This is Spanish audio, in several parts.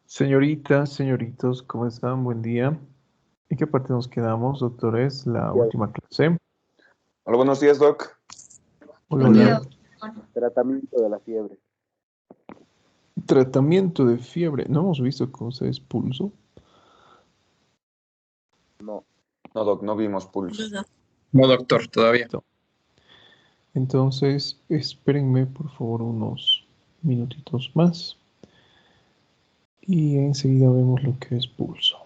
Señoritas, señoritos, ¿cómo están? Buen día. ¿En qué parte nos quedamos, doctores? La última clase. Hola, buenos días, Doc. Hola, Buen día, hola. doctor. Tratamiento de la fiebre. Tratamiento de fiebre. ¿No hemos visto cómo se es pulso? No. No, Doc, no vimos pulso. No, doctor, todavía. Entonces, espérenme por favor unos minutitos más. Y enseguida vemos lo que es pulso.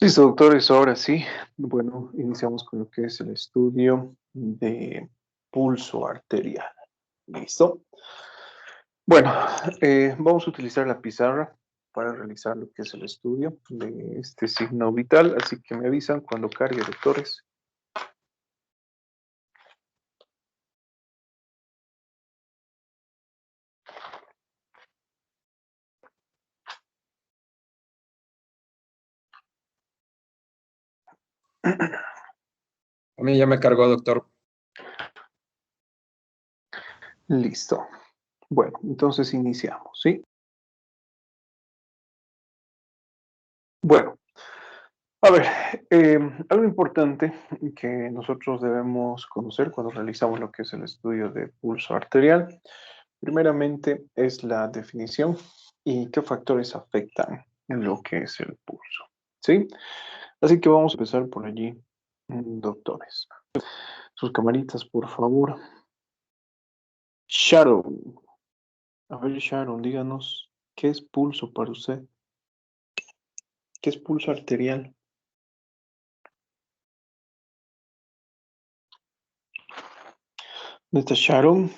Listo, doctores, ahora sí. Bueno, iniciamos con lo que es el estudio de pulso arterial. ¿Listo? Bueno, vamos a utilizar la pizarra para realizar lo que es el estudio de este signo vital, así que me avisan cuando cargue, doctores. A mí ya me cargó, doctor. Listo. Bueno, entonces iniciamos, ¿sí? Bueno, a ver, algo importante que nosotros debemos conocer cuando realizamos lo que es el estudio de pulso arterial, primeramente es la definición y qué factores afectan en lo que es el pulso. ¿Sí? Así que vamos a empezar por allí, doctores. Sus camaritas, por favor. Sharon. A ver, Sharon, díganos, ¿qué es pulso para usted? ¿Qué es pulso arterial? ¿Dónde está Sharon?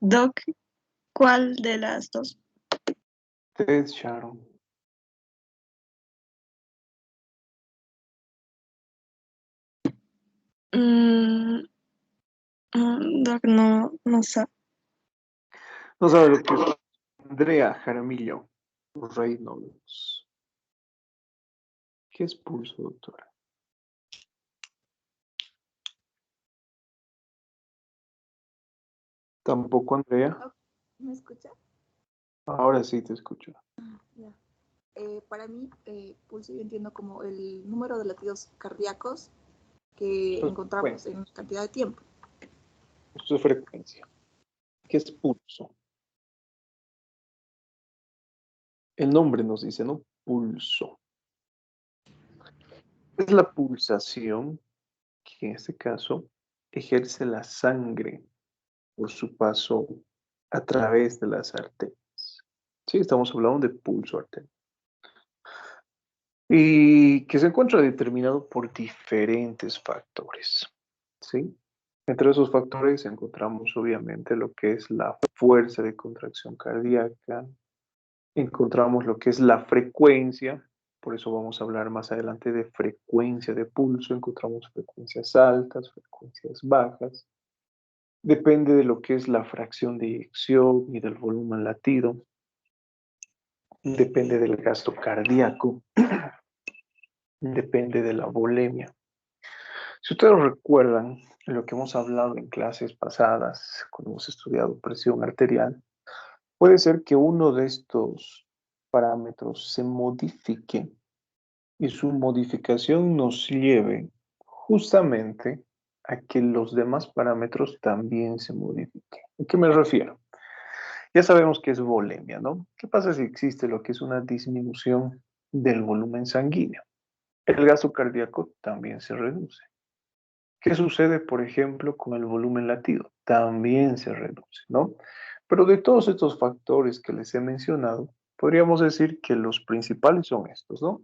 Doc, ¿cuál de las dos? Usted, Sharon. Mm, Doc, no sé. No sabe lo que es Andrea Jaramillo Reynolds. ¿Qué es pulso, doctora? Tampoco, Andrea. ¿Me escucha? Ahora sí te escucho. Ya. Para mí, pulso yo entiendo como el número de latidos cardíacos que Esto es encontramos en cantidad de tiempo. Esto es frecuencia. ¿Qué es pulso? El nombre nos dice, ¿no? Pulso. Es la pulsación que en este caso ejerce la sangre por su paso a través de las arterias. Sí, estamos hablando de pulso arterial. Y que se encuentra determinado por diferentes factores. ¿Sí? Entre esos factores encontramos obviamente lo que es la fuerza de contracción cardíaca, encontramos lo que es la frecuencia, por eso vamos a hablar más adelante de frecuencia de pulso, encontramos frecuencias altas, frecuencias bajas, depende de lo que es la fracción de eyección y del volumen latido, depende del gasto cardíaco, depende de la volemia. Si ustedes recuerdan lo que hemos hablado en clases pasadas, cuando hemos estudiado presión arterial, puede ser que uno de estos parámetros se modifique y su modificación nos lleve justamente a que los demás parámetros también se modifiquen. ¿A qué me refiero? Ya sabemos que es volemia, ¿no? ¿Qué pasa si existe lo que es una disminución del volumen sanguíneo? El gasto cardíaco también se reduce. ¿Qué sucede, por ejemplo, con el volumen latido? También se reduce, ¿no? Pero de todos estos factores que les he mencionado, podríamos decir que los principales son estos, ¿no?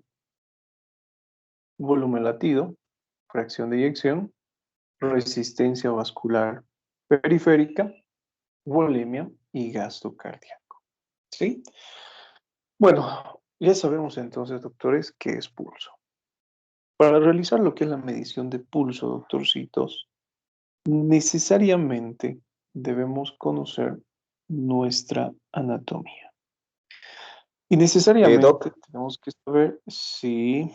Volumen latido, fracción de eyección, resistencia vascular periférica, volemia y gasto cardíaco. ¿Sí? Bueno, ya sabemos entonces, doctores, qué es pulso. Para realizar lo que es la medición de pulso, doctorcitos, necesariamente debemos conocer nuestra anatomía. Y necesariamente Doc, tenemos que saber si...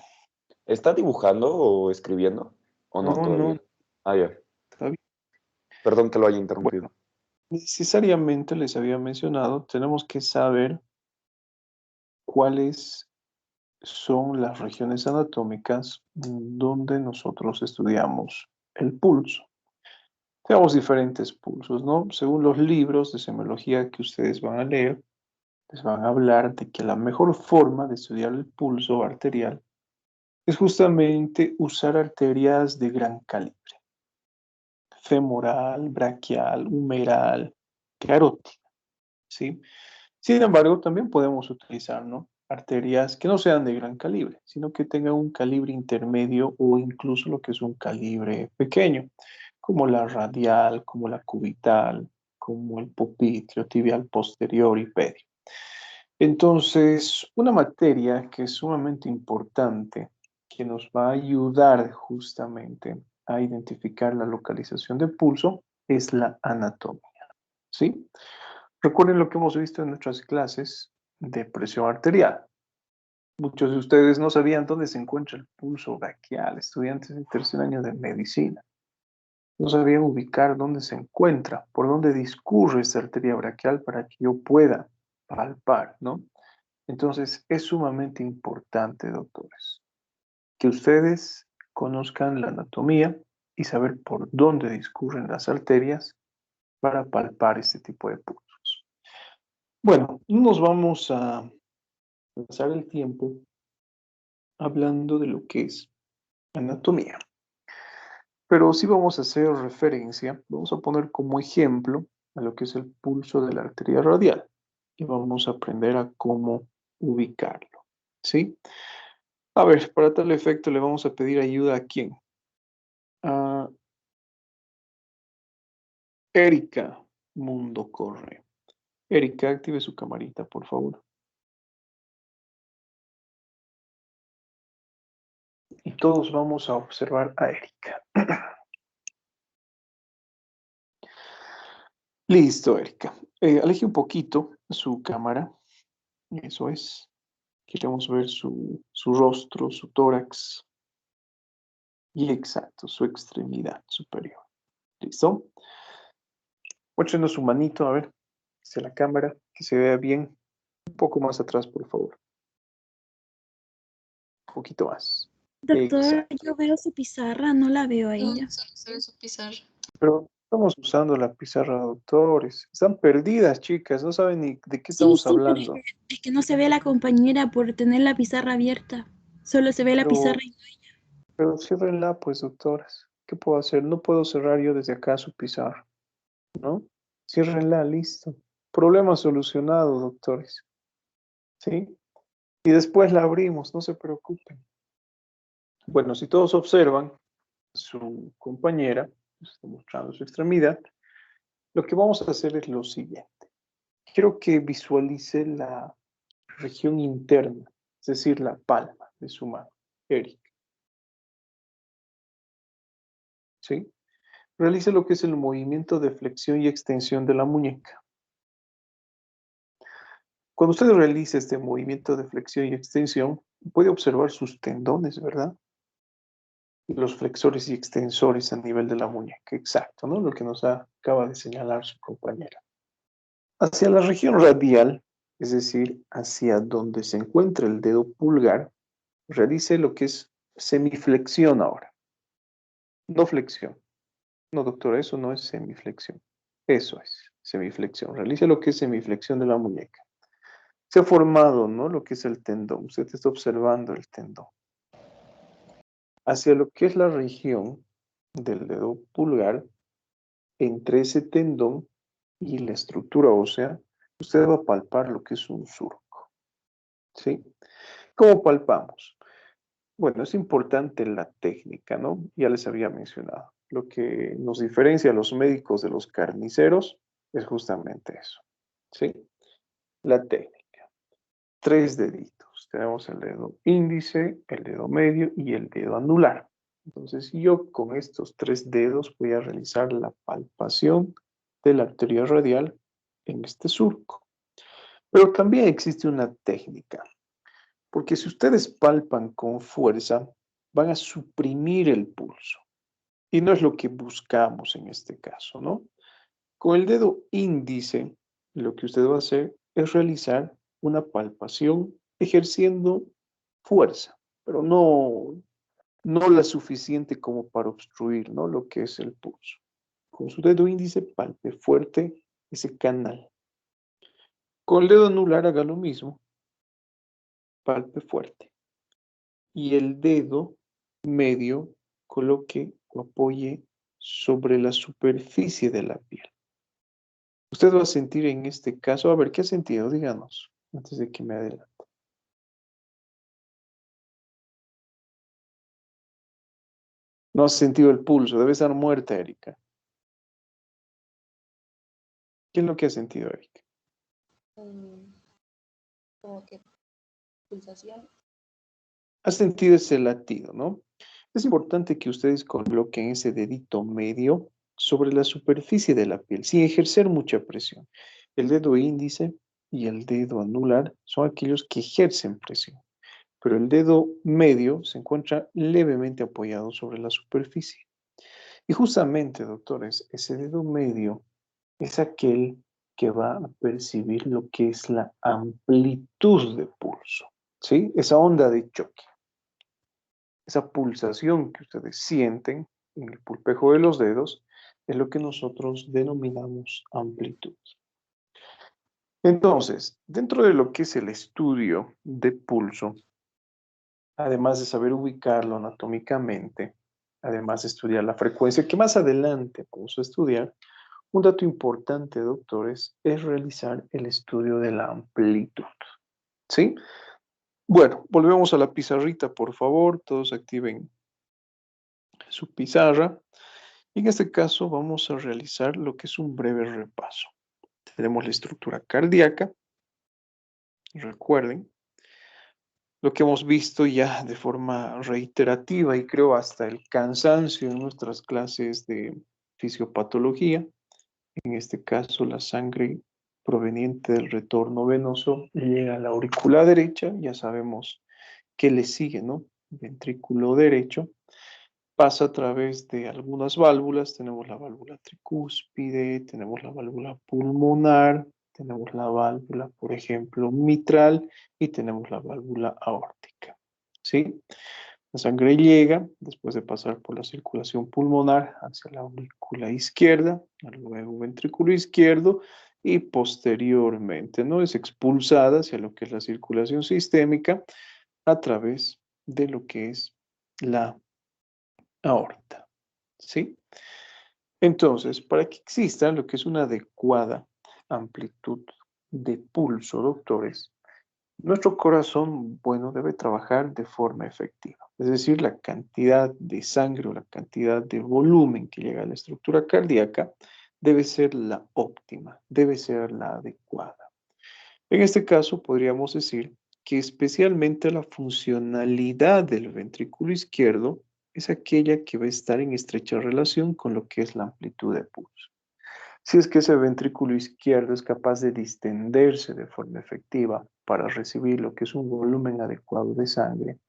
¿está dibujando o escribiendo? ¿O no No, todavía? Ah, ya. está bien. Perdón que lo haya Bueno, interrumpido. necesariamente les había mencionado, tenemos que saber cuáles son las regiones anatómicas donde nosotros estudiamos el pulso. Tenemos diferentes pulsos, ¿no? Según los libros de semiología que ustedes van a leer, les van a hablar de que la mejor forma de estudiar el pulso arterial es justamente usar arterias de gran calibre, femoral, braquial, humeral, carótida, ¿sí? Sin embargo, también podemos utilizar, ¿no? Arterias que no sean de gran calibre, sino que tengan un calibre intermedio o incluso lo que es un calibre pequeño, como la radial, como la cubital, como el popliteo tibial posterior y pedio. Entonces, una materia que es sumamente importante, que nos va a ayudar justamente a identificar la localización del pulso, es la anatomía, ¿sí? Recuerden lo que hemos visto en nuestras clases de presión arterial. Muchos de ustedes no sabían dónde se encuentra el pulso braquial, estudiantes de tercer año de medicina. No sabían ubicar dónde se encuentra, por dónde discurre esta arteria braquial para que yo pueda palpar, ¿no? Entonces, es sumamente importante, doctores, que ustedes conozcan la anatomía y saber por dónde discurren las arterias para palpar este tipo de pulsos. Bueno, no nos vamos a pasar el tiempo hablando de lo que es anatomía, pero sí vamos a hacer referencia, vamos a poner como ejemplo a lo que es el pulso de la arteria radial y vamos a aprender a cómo ubicarlo, ¿sí? A ver, para tal efecto le vamos a pedir ayuda a quién. A Erika Mundo Corre. Erika, active su camarita, por favor. Y todos vamos a observar a Erika. Listo, Erika. Aleje un poquito su cámara. Eso es. Queremos ver su rostro, su tórax y exacto, su extremidad superior. ¿Listo? Muéstrenos su manito, a ver, hacia la cámara, que se vea bien. Un poco más atrás, por favor. Un poquito más. Doctor, Exacto. yo veo su pizarra, no la veo a No, ella. solo se ve su pizarra. Pero estamos usando la pizarra, doctores. Están perdidas, chicas. No saben ni de qué Sí, estamos sí, pero hablando. es que no se ve a la compañera por tener la pizarra abierta. Solo se ve la Pero, pizarra y pero ciérrenla, pues, doctoras. ¿Qué puedo hacer? No puedo cerrar yo desde acá su pizarra, ¿no? Ciérrenla, listo. Problema solucionado, doctores. ¿Sí? Y después la abrimos, no se preocupen. Bueno, si todos observan, su compañera está mostrando su extremidad. Lo que vamos a hacer es lo siguiente. Quiero que visualice la región interna, es decir, la palma de su mano. Eric, ¿sí? Realice lo que es el movimiento de flexión y extensión de la muñeca. Cuando usted realice este movimiento de flexión y extensión, puede observar sus tendones, ¿verdad? Los flexores y extensores a nivel de la muñeca. Exacto, ¿no? Lo que nos acaba de señalar su compañera. Hacia la región radial, es decir, hacia donde se encuentra el dedo pulgar, realice lo que es semiflexión ahora. No flexión. No, doctora, eso no es semiflexión. Eso es semiflexión. Realice lo que es semiflexión de la muñeca. Se ha formado, ¿no? Lo que es el tendón. Usted está observando el tendón. Hacia lo que es la región del dedo pulgar, entre ese tendón y la estructura ósea, usted va a palpar lo que es un surco. ¿Sí? ¿Cómo palpamos? Bueno, es importante la técnica, ¿no? Ya les había mencionado. Lo que nos diferencia a los médicos de los carniceros es justamente eso, ¿sí? La técnica. 3 deditos. Tenemos el dedo índice, el dedo medio y el dedo anular. Entonces, yo con estos 3 dedos voy a realizar la palpación de la arteria radial en este surco. Pero también existe una técnica. Porque si ustedes palpan con fuerza, van a suprimir el pulso. Y no es lo que buscamos en este caso, ¿no? Con el dedo índice, lo que usted va a hacer es realizar una palpación ejerciendo fuerza, pero no la suficiente como para obstruir, ¿no? Lo que es el pulso. Con su dedo índice palpe fuerte ese canal. Con el dedo anular haga lo mismo, palpe fuerte. Y el dedo medio coloque o apoye sobre la superficie de la piel. Usted va a sentir en este caso, a ver, ¿qué ha sentido? Díganos, antes de que me adelante. No has sentido el pulso, debe estar muerta, Erika. ¿Qué es lo que ha sentido, Erika? Como que pulsación. Has sentido ese latido, ¿no? Es importante que ustedes coloquen ese dedito medio sobre la superficie de la piel, sin ejercer mucha presión. El dedo índice y el dedo anular son aquellos que ejercen presión, pero el dedo medio se encuentra levemente apoyado sobre la superficie. Y justamente, doctores, ese dedo medio es aquel que va a percibir lo que es la amplitud de pulso, ¿sí? Esa onda de choque. Esa pulsación que ustedes sienten en el pulpejo de los dedos es lo que nosotros denominamos amplitud. Entonces, dentro de lo que es el estudio de pulso, además de saber ubicarlo anatómicamente, además de estudiar la frecuencia, que más adelante vamos a estudiar, un dato importante, doctores, es realizar el estudio de la amplitud. ¿Sí? Bueno, volvemos a la pizarrita, por favor. Todos activen su pizarra. Y en este caso vamos a realizar lo que es un breve repaso. Tenemos la estructura cardíaca. Recuerden lo que hemos visto ya de forma reiterativa y creo hasta el cansancio en nuestras clases de fisiopatología. En este caso, la sangre proveniente del retorno venoso llega a la aurícula derecha. Ya sabemos qué le sigue, ¿no? Ventrículo derecho. Pasa a través de algunas válvulas. Tenemos la válvula tricúspide, tenemos la válvula pulmonar, tenemos la válvula, por ejemplo, mitral y tenemos la válvula aórtica. ¿Sí? La sangre llega, después de pasar por la circulación pulmonar, hacia la aurícula izquierda, luego ventrículo izquierdo y posteriormente, ¿no? Es expulsada hacia lo que es la circulación sistémica a través de lo que es la aorta. ¿Sí? Entonces, para que exista lo que es una adecuada amplitud de pulso, doctores, nuestro corazón, bueno, debe trabajar de forma efectiva. Es decir, la cantidad de sangre o la cantidad de volumen que llega a la estructura cardíaca debe ser la óptima, debe ser la adecuada. En este caso, podríamos decir que especialmente la funcionalidad del ventrículo izquierdo es aquella que va a estar en estrecha relación con lo que es la amplitud de pulso. Si es que ese ventrículo izquierdo es capaz de distenderse de forma efectiva para recibir lo que es un volumen adecuado de sangre,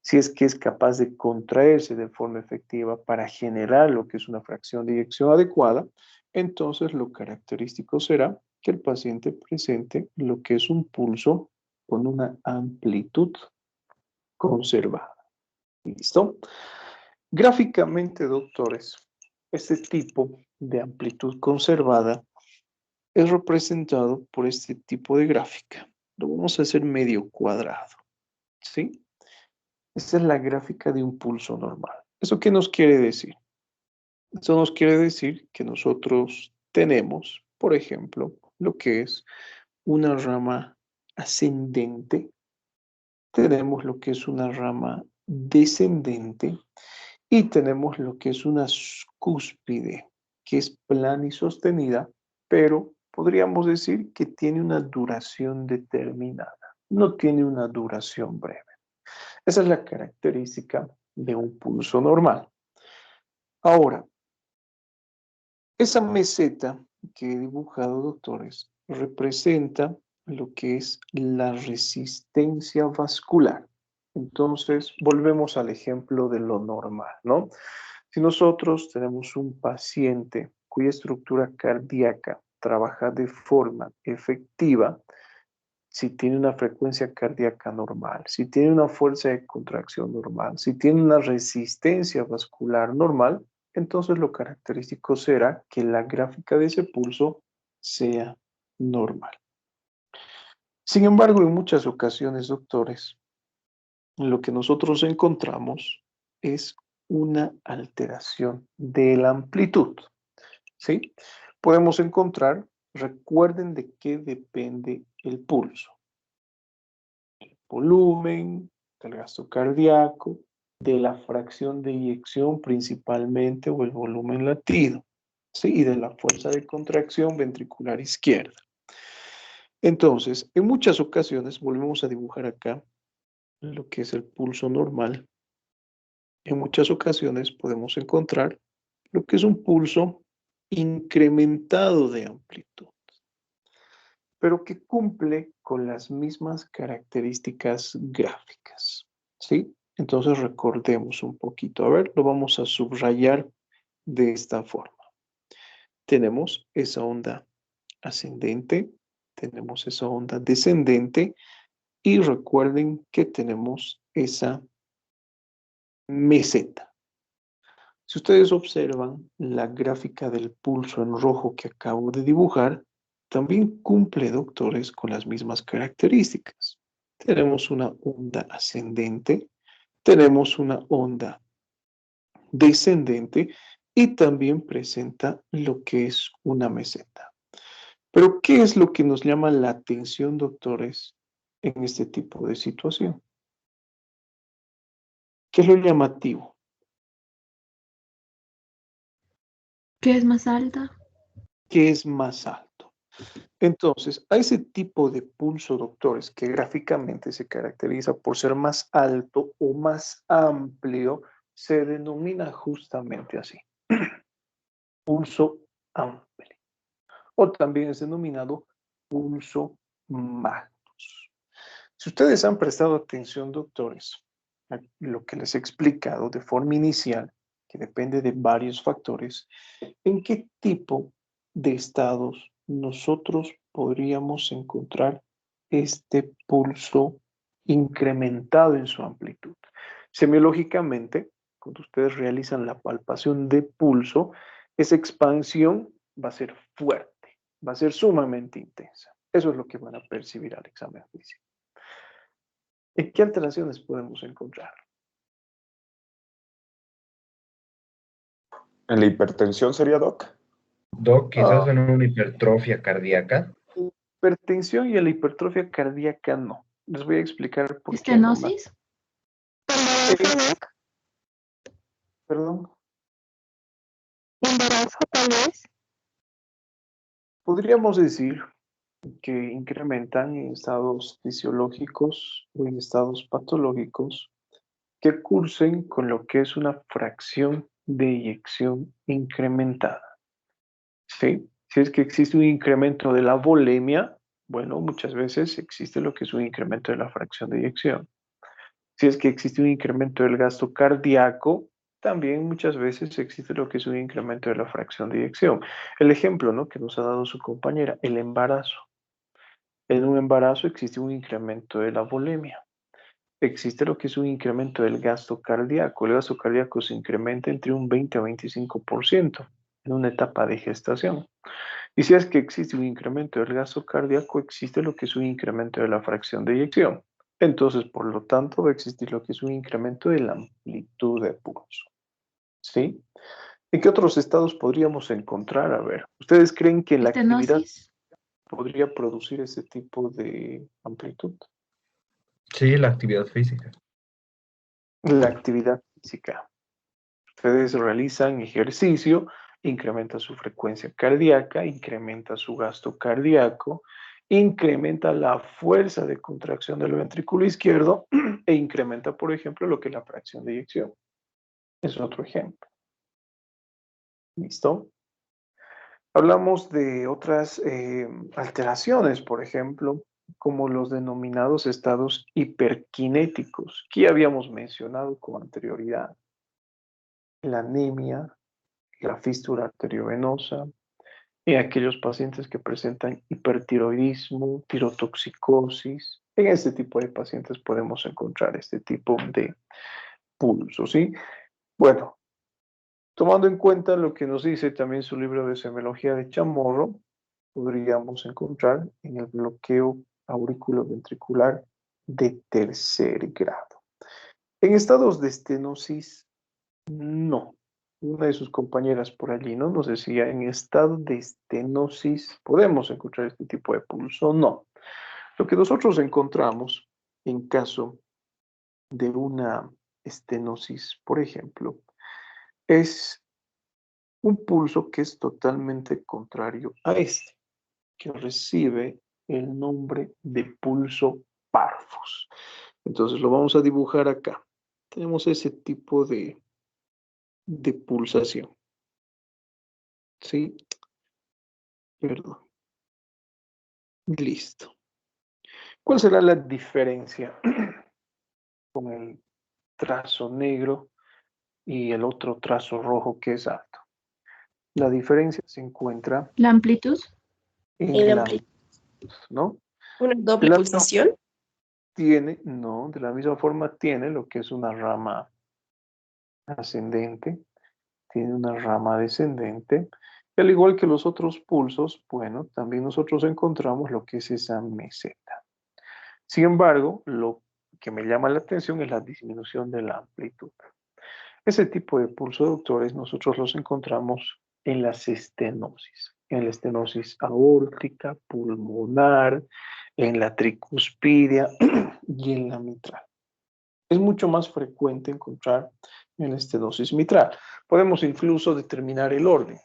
si es que es capaz de contraerse de forma efectiva para generar lo que es una fracción de eyección adecuada, entonces lo característico será que el paciente presente lo que es un pulso con una amplitud conservada. ¿Listo? Gráficamente, doctores, este tipo de amplitud conservada es representado por este tipo de gráfica. Lo vamos a hacer medio cuadrado, ¿sí? Esta es la gráfica de un pulso normal. ¿Eso qué nos quiere decir? Eso nos quiere decir que nosotros tenemos, por ejemplo, lo que es una rama ascendente, tenemos lo que es una rama descendente y tenemos lo que es una cúspide, que es plana y sostenida, pero podríamos decir que tiene una duración determinada, no tiene una duración breve. Esa es la característica de un pulso normal. Ahora, esa meseta que he dibujado, doctores, representa lo que es la resistencia vascular. Entonces, volvemos al ejemplo de lo normal, ¿no? Si nosotros tenemos un paciente cuya estructura cardíaca trabaja de forma efectiva, si tiene una frecuencia cardíaca normal, si tiene una fuerza de contracción normal, si tiene una resistencia vascular normal, entonces lo característico será que la gráfica de ese pulso sea normal. Sin embargo, en muchas ocasiones, doctores, lo que nosotros encontramos es una alteración de la amplitud, ¿sí? Podemos encontrar, recuerden de qué depende el pulso. El volumen, del gasto cardíaco, de la fracción de eyección principalmente o el volumen latido, ¿sí? Y de la fuerza de contracción ventricular izquierda. Entonces, en muchas ocasiones, volvemos a dibujar acá lo que es el pulso normal. En muchas ocasiones podemos encontrar lo que es un pulso incrementado de amplitud, pero que cumple con las mismas características gráficas, ¿sí? Entonces recordemos un poquito. A ver, lo vamos a subrayar de esta forma. Tenemos esa onda ascendente, tenemos esa onda descendente y recuerden que tenemos esa meseta. Si ustedes observan la gráfica del pulso en rojo que acabo de dibujar, también cumple, doctores, con las mismas características. Tenemos una onda ascendente, tenemos una onda descendente y también presenta lo que es una meseta. Pero, ¿qué es lo que nos llama la atención, doctores, en este tipo de situación? ¿Qué es lo llamativo? ¿Qué es más alta? ¿Qué es más alto? Entonces, a ese tipo de pulso, doctores, que gráficamente se caracteriza por ser más alto o más amplio, se denomina justamente así, pulso amplio, o también es denominado pulso maltus. Si ustedes han prestado atención, doctores, a lo que les he explicado de forma inicial, que depende de varios factores, ¿en qué tipo de estados nosotros podríamos encontrar este pulso incrementado en su amplitud? Semiológicamente, cuando ustedes realizan la palpación de pulso, esa expansión va a ser fuerte, va a ser sumamente intensa. Eso es lo que van a percibir al examen físico. ¿En qué alteraciones podemos encontrar? ¿En la hipertensión sería, Doc? Doc, quizás en una hipertrofia cardíaca. Hipertensión y la hipertrofia cardíaca no. Les voy a explicar por qué no. ¿Estenosis? Embarazo, Doc. Perdón. Embarazo, tal vez. Podríamos decir que incrementan en estados fisiológicos o en estados patológicos que cursen con lo que es una fracción de eyección incrementada. ¿Sí? Si es que existe un incremento de la volemia, bueno, muchas veces existe lo que es un incremento de la fracción de eyección. Si es que existe un incremento del gasto cardíaco, también muchas veces existe lo que es un incremento de la fracción de eyección. El ejemplo, ¿no?, que nos ha dado su compañera, el embarazo. En un embarazo existe un incremento de la volemia. Existe lo que es un incremento del gasto cardíaco. El gasto cardíaco se incrementa entre un 20 a 25% en una etapa de gestación. Y si es que existe un incremento del gasto cardíaco, existe lo que es un incremento de la fracción de eyección. Entonces, por lo tanto, va a existir lo que es un incremento de la amplitud de pulso. ¿Sí? ¿En qué otros estados podríamos encontrar? A ver, ¿ustedes creen que la actividad ¿Estenosis? podría producir ese tipo de amplitud? Sí, la actividad física. La actividad física. Ustedes realizan ejercicio, incrementa su frecuencia cardíaca, incrementa su gasto cardíaco, incrementa la fuerza de contracción del ventrículo izquierdo e incrementa, por ejemplo, lo que es la fracción de eyección. Es otro ejemplo. ¿Listo? Hablamos de otras alteraciones, por ejemplo, como los denominados estados hiperkinéticos, que ya habíamos mencionado con anterioridad. La anemia, la fístula arteriovenosa, en aquellos pacientes que presentan hipertiroidismo, tirotoxicosis. En este tipo de pacientes podemos encontrar este tipo de pulso, ¿sí? Bueno, tomando en cuenta lo que nos dice también su libro de semiología de Chamorro, podríamos encontrar en el bloqueo auriculoventricular de tercer grado. En estados de estenosis, no. Una de sus compañeras por allí, ¿no?, nos decía, en estado de estenosis, ¿podemos encontrar este tipo de pulso? No. Lo que nosotros encontramos en caso de una estenosis, por ejemplo, es un pulso que es totalmente contrario a este, que recibe el nombre de pulso parvus. Entonces lo vamos a dibujar acá. Tenemos ese tipo de pulsación. ¿Sí? Perdón. Listo. ¿Cuál será la diferencia con el trazo negro y el otro trazo rojo que es alto? La diferencia se encuentra ¿La amplitud? en El la, ampli- ¿no? una De doble la misma pulsación. no, de la misma forma tiene lo que es una rama ascendente, tiene una rama descendente, y Al igual que los otros pulsos, bueno, también nosotros encontramos lo que es esa meseta. Sin embargo, lo que me llama la atención es la disminución de la amplitud. Ese tipo de pulso, doctores, nosotros los encontramos en las estenosis, en la estenosis aórtica, pulmonar, en la tricuspidia y en la mitral. Es mucho más frecuente encontrar en la estenosis mitral. Podemos incluso determinar el orden,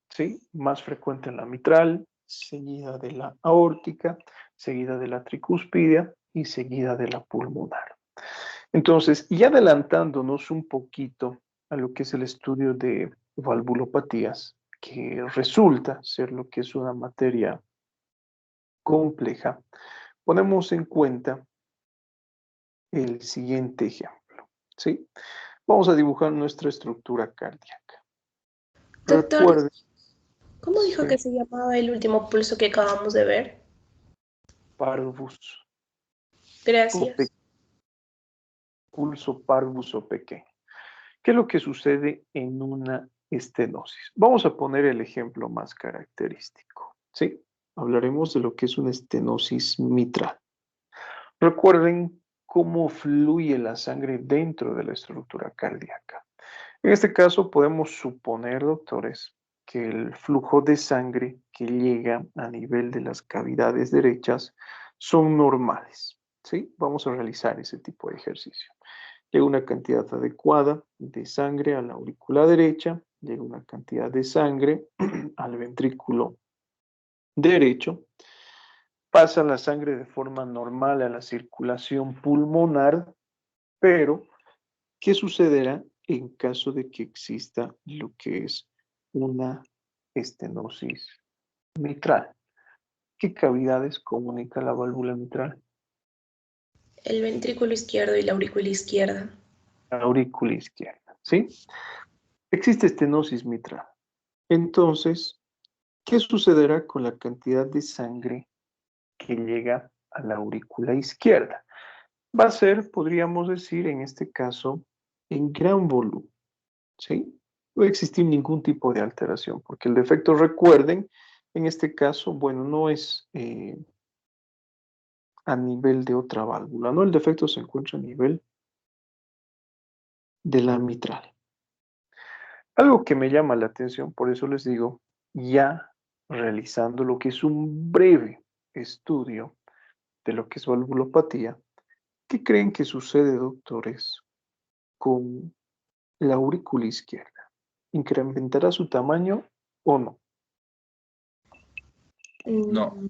¿sí? Más frecuente en la mitral, seguida de la aórtica, seguida de la tricuspidia y seguida de la pulmonar. Entonces, y adelantándonos un poquito a lo que es el estudio de valvulopatías, que resulta ser lo que es una materia compleja, ponemos en cuenta el siguiente ejemplo, ¿sí? Vamos a dibujar nuestra estructura cardíaca. Doctor, Recuerden, ¿cómo dijo sí, que se llamaba el último pulso que acabamos de ver? parvus, Gracias. pulso parvus o pequeño. ¿Qué es lo que sucede en una estenosis? Vamos a poner el ejemplo más característico, ¿sí? Hablaremos de lo que es una estenosis mitral. Recuerden cómo fluye la sangre dentro de la estructura cardíaca. En este caso podemos suponer, doctores, que el flujo de sangre que llega a nivel de las cavidades derechas son normales, ¿sí? Vamos a realizar ese tipo de ejercicio. Llega una cantidad adecuada de sangre a la aurícula derecha, llega una cantidad de sangre al ventrículo derecho, pasa la sangre de forma normal a la circulación pulmonar, pero ¿qué sucederá en caso de que exista lo que es una estenosis mitral? ¿Qué cavidades comunica la válvula mitral? El ventrículo izquierdo y la aurícula izquierda. La aurícula izquierda, ¿sí? Existe estenosis mitral. Entonces, ¿qué sucederá con la cantidad de sangre que llega a la aurícula izquierda? Va a ser, podríamos decir, en este caso, en gran volumen, ¿sí? No va a existir ningún tipo de alteración, porque el defecto, recuerden, en este caso, bueno, no es a nivel de otra válvula, ¿no? El defecto se encuentra a nivel de la mitral. Algo que me llama la atención, por eso les digo, ya realizando lo que es un breve estudio de lo que es valvulopatía, ¿qué creen que sucede, doctores, con la aurícula izquierda? ¿Incrementará su tamaño o no? No.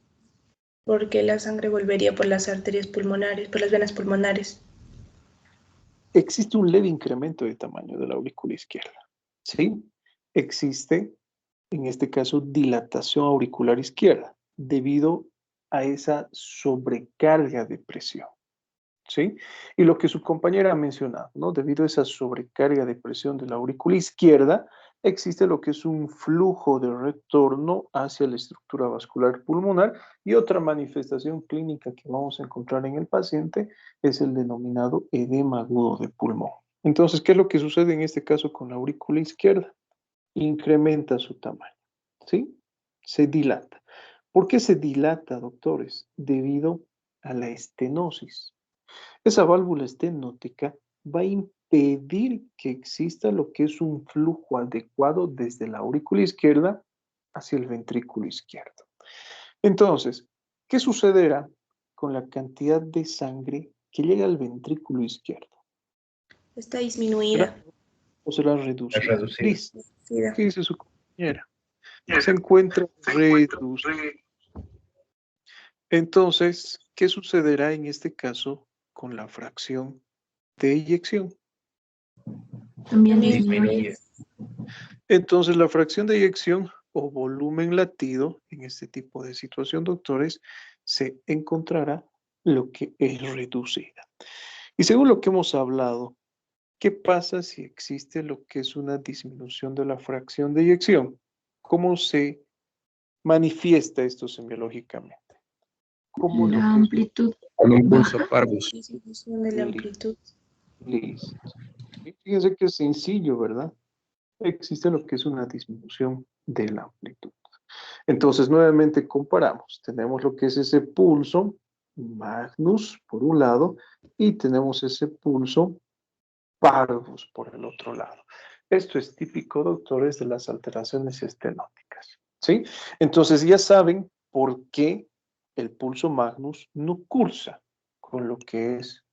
Porque la sangre volvería por las arterias pulmonares, por las venas pulmonares. Existe un leve incremento de tamaño de la aurícula izquierda, ¿sí? Existe, en este caso, dilatación auricular izquierda, debido a esa sobrecarga de presión, ¿sí? Y lo que su compañera ha mencionado, ¿no? Debido a esa sobrecarga de presión de la aurícula izquierda, existe lo que es un flujo de retorno hacia la estructura vascular pulmonar y otra manifestación clínica que vamos a encontrar en el paciente es el denominado edema agudo de pulmón. Entonces, ¿qué es lo que sucede en este caso con la aurícula izquierda? Incrementa su tamaño, ¿sí? Se dilata. ¿Por qué se dilata, doctores? Debido a la estenosis. Esa válvula estenótica va a impedir que exista lo que es un flujo adecuado desde la aurícula izquierda hacia el ventrículo izquierdo. Entonces, ¿qué sucederá con la cantidad de sangre que llega al ventrículo izquierdo? Está disminuida. ¿O será Es reducida? reducido. Listo. ¿Qué dice su compañera? Se encuentra reducida. Entonces, ¿qué sucederá en este caso con la fracción de eyección? También Disminuye. disminuye. Entonces, la fracción de eyección o volumen latido en este tipo de situación, doctores, se encontrará lo que es reducida. Y según lo que hemos hablado, ¿qué pasa si existe lo que es una disminución de la fracción de eyección? ¿Cómo se manifiesta esto semiológicamente? ¿Cómo lo La que es amplitud Con un pulso baja. parvus. Disminución de la amplitud. listo? Y fíjense que es sencillo, ¿verdad? existe lo que es una disminución de la amplitud. Entonces, nuevamente comparamos. Tenemos lo que es ese pulso magnus por un lado y tenemos ese pulso parvus por el otro lado. Esto es típico, doctores, de las alteraciones estenóticas, ¿sí? Entonces ya saben por qué el pulso magnus no cursa con lo que es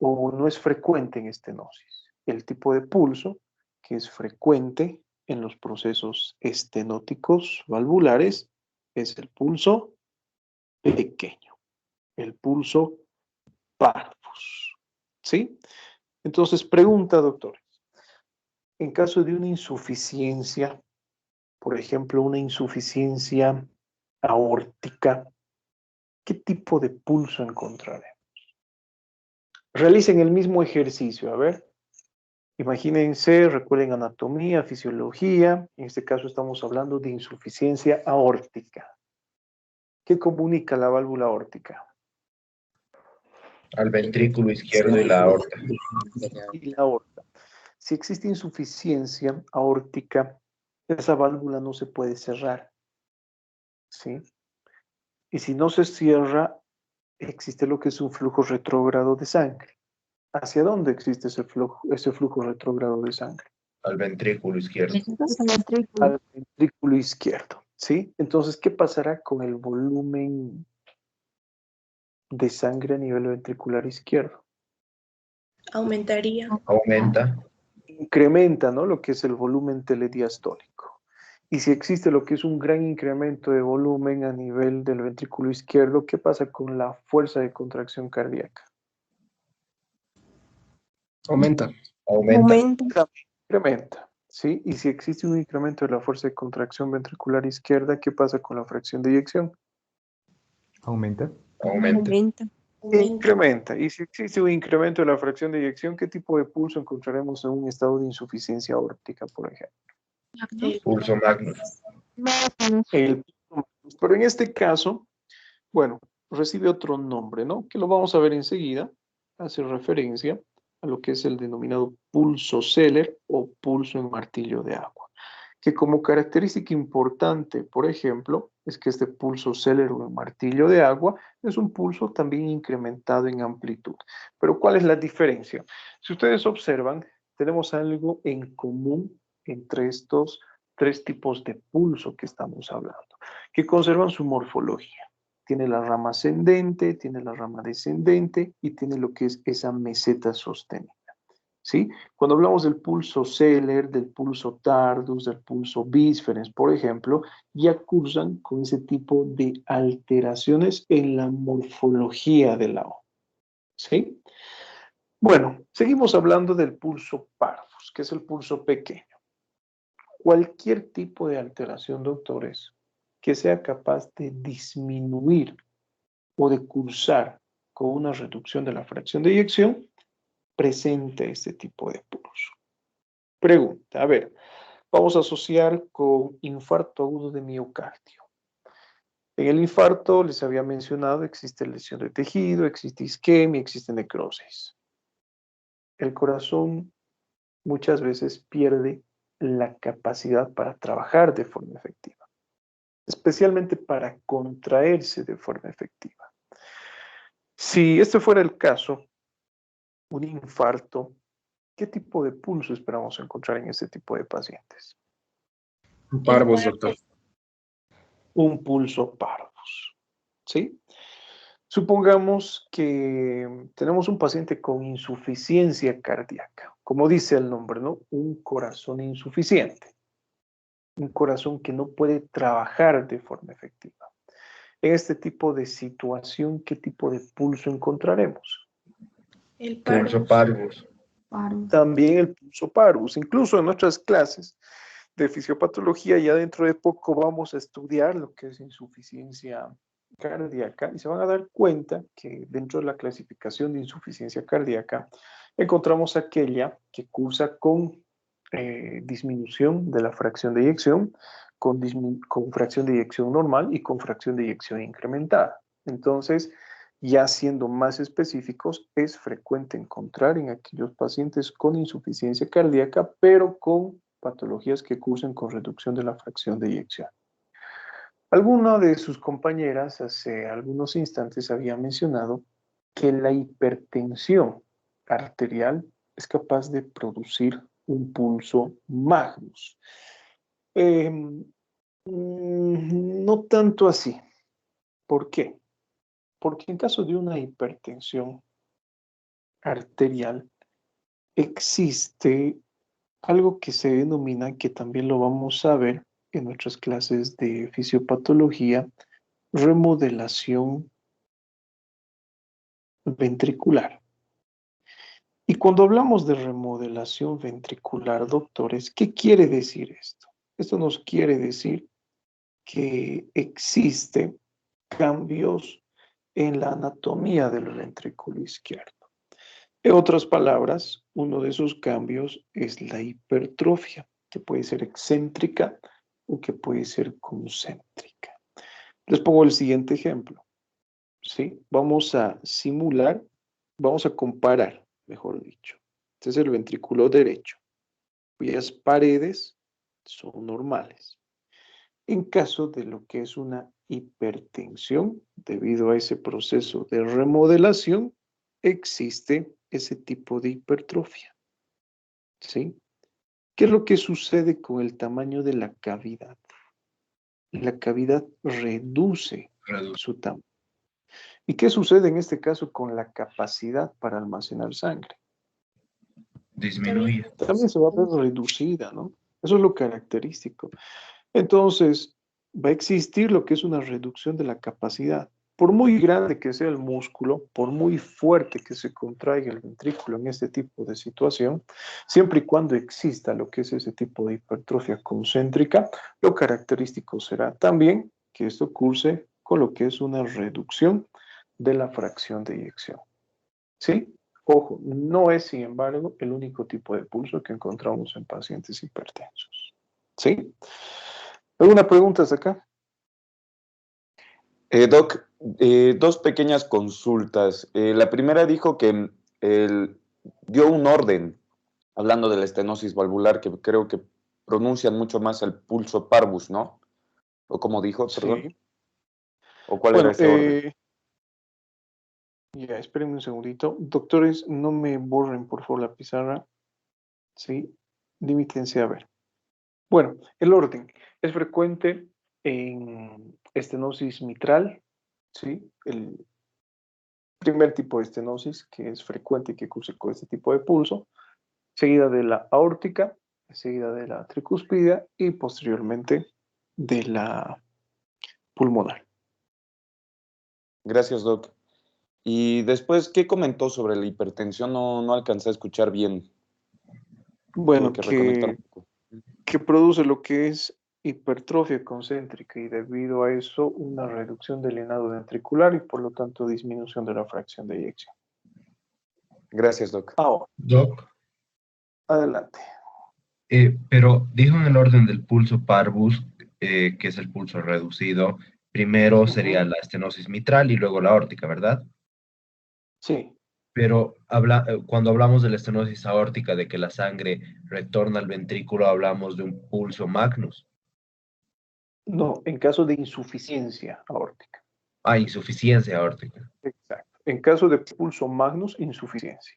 o no es frecuente en estenosis. El tipo de pulso que es frecuente en los procesos estenóticos valvulares es el pulso pequeño, el pulso parvus, ¿sí? Entonces, pregunta, doctores, en caso de una insuficiencia, por ejemplo, una insuficiencia aórtica, ¿qué tipo de pulso encontraremos? Realicen el mismo ejercicio, a ver. Imagínense, recuerden anatomía, fisiología, en este caso estamos hablando de insuficiencia aórtica. ¿Qué comunica la válvula aórtica? Al ventrículo izquierdo y la aorta. Y la aorta. Si existe insuficiencia aórtica, esa válvula no se puede cerrar, ¿sí? Y si no se cierra, existe lo que es un flujo retrógrado de sangre. ¿Hacia dónde existe ese flujo retrógrado de sangre? Al ventrículo izquierdo. Al ventrículo izquierdo, ¿sí? Entonces, ¿qué pasará con el volumen de sangre a nivel ventricular izquierdo? Aumentaría. Aumenta. Incrementa, ¿no? Lo que es el volumen telediastólico. Y si existe lo que es un gran incremento de volumen a nivel del ventrículo izquierdo, ¿qué pasa con la fuerza de contracción cardíaca? Aumenta. Aumenta. Incrementa, ¿sí? Y si existe un incremento de la fuerza de contracción ventricular izquierda, ¿qué pasa con la fracción de eyección? Aumenta. Aumenta. Incrementa. Y si existe un incremento de la fracción de eyección, ¿qué tipo de pulso encontraremos en un estado de insuficiencia aórtica, por ejemplo? Pulso magnus. El pulso magnus. Pero en este caso, bueno, recibe otro nombre, ¿no? Que lo vamos a ver enseguida. Hace referencia a lo que es el denominado pulso Seller o pulso en martillo de agua. Que como característica importante, por ejemplo, es que este pulso Seller o en martillo de agua es un pulso también incrementado en amplitud. Pero ¿cuál es la diferencia? Si ustedes observan, tenemos algo en común entre estos tres tipos de pulso que estamos hablando, que conservan su morfología. Tiene la rama ascendente, tiene la rama descendente y tiene lo que es esa meseta sostenida, ¿sí? Cuando hablamos del pulso Seller, del pulso Tardus, del pulso Bisferens, por ejemplo, ya cursan con ese tipo de alteraciones en la morfología de la O, ¿sí? Bueno, seguimos hablando del pulso Parvus, que es el pulso pequeño. Cualquier tipo de alteración, doctores, que sea capaz de disminuir o de cursar con una reducción de la fracción de eyección, presenta este tipo de pulso. Pregunta, a ver, vamos a asociar con infarto agudo de miocardio. En el infarto, les había mencionado, existe lesión de tejido, existe isquemia, existe necrosis. El corazón muchas veces pierde la capacidad para trabajar de forma efectiva, especialmente para contraerse de forma efectiva. Si este fuera el caso, un infarto, ¿qué tipo de pulso esperamos encontrar en este tipo de pacientes? Parvus, doctor. Un pulso parvus, ¿sí? Supongamos que tenemos un paciente con insuficiencia cardíaca, como dice el nombre, ¿no? Un corazón insuficiente, un corazón que no puede trabajar de forma efectiva. En este tipo de situación, ¿qué tipo de pulso encontraremos? El Pulso parvus. También el pulso parvus. Incluso en nuestras clases de fisiopatología, ya dentro de poco vamos a estudiar lo que es insuficiencia cardíaca y se van a dar cuenta que dentro de la clasificación de insuficiencia cardíaca encontramos aquella que cursa con disminución de la fracción de eyección, con fracción de eyección normal y con fracción de eyección incrementada. Entonces, Ya siendo más específicos, es frecuente encontrar en aquellos pacientes con insuficiencia cardíaca, pero con patologías que cursen con reducción de la fracción de eyección. Alguna de sus compañeras hace algunos instantes había mencionado que la hipertensión arterial es capaz de producir un pulso magnus. No tanto así. ¿Por qué? Porque en caso de una hipertensión arterial existe algo que se denomina, que también lo vamos a ver en nuestras clases de fisiopatología, remodelación ventricular. Y cuando hablamos de remodelación ventricular, doctores, ¿qué quiere decir esto? Esto nos quiere decir que existen cambios en la anatomía del ventrículo izquierdo. En otras palabras, uno de esos cambios es la hipertrofia, que puede ser excéntrica o que puede ser concéntrica. Les pongo el siguiente ejemplo. ¿Sí? Vamos a simular, vamos a comparar, mejor dicho. Este es el ventrículo derecho, cuyas paredes son normales. En caso de lo que es una hipertensión, debido a ese proceso de remodelación, existe ese tipo de hipertrofia. ¿Sí? ¿Qué es lo que sucede con el tamaño de la cavidad? La cavidad reduce su tamaño. ¿Y qué sucede en este caso con la capacidad para almacenar sangre? Disminuye. También se va a ver reducida, ¿no? Eso es lo característico. Entonces, va a existir lo que es una reducción de la capacidad. Por muy grande que sea el músculo, por muy fuerte que se contraiga el ventrículo en este tipo de situación, siempre y cuando exista lo que es ese tipo de hipertrofia concéntrica, lo característico será también que esto curse con lo que es una reducción de la fracción de eyección. ¿Sí? Ojo, no es, sin embargo, el único tipo de pulso que encontramos en pacientes hipertensos. ¿Sí? ¿Alguna pregunta hasta acá? Doc, dos pequeñas consultas. La primera dijo que dio un orden, hablando de la estenosis valvular, que creo que pronuncian mucho más el pulso parvus, ¿no? ¿O como dijo, perdón? Sí. ¿O cuál era Bueno, ese orden? ya, espérenme un segundito. Doctores, no me borren, por favor, la pizarra. Sí, limítense a ver. Bueno, el orden es frecuente en estenosis mitral, ¿sí? El primer tipo de estenosis que es frecuente que curse con este tipo de pulso, seguida de la aórtica, seguida de la tricúspide y posteriormente de la pulmonar. Gracias, Doc. Y después, ¿qué comentó sobre la hipertensión? No alcancé a escuchar bien. Tuve Bueno, que reconectar un poco. que produce lo que es hipertrofia concéntrica y debido a eso una reducción del llenado ventricular y por lo tanto disminución de la fracción de eyección. Gracias, Doc. Ahora, Doc, adelante. pero dijo en el orden del pulso parvus, que es el pulso reducido, primero sería la estenosis mitral y luego la aórtica, ¿verdad? Sí, Pero cuando hablamos de la estenosis aórtica, de que la sangre retorna al ventrículo, hablamos de un pulso magnus. no, en caso de insuficiencia aórtica. Ah, insuficiencia aórtica. Exacto. En caso de pulso magnus, insuficiencia.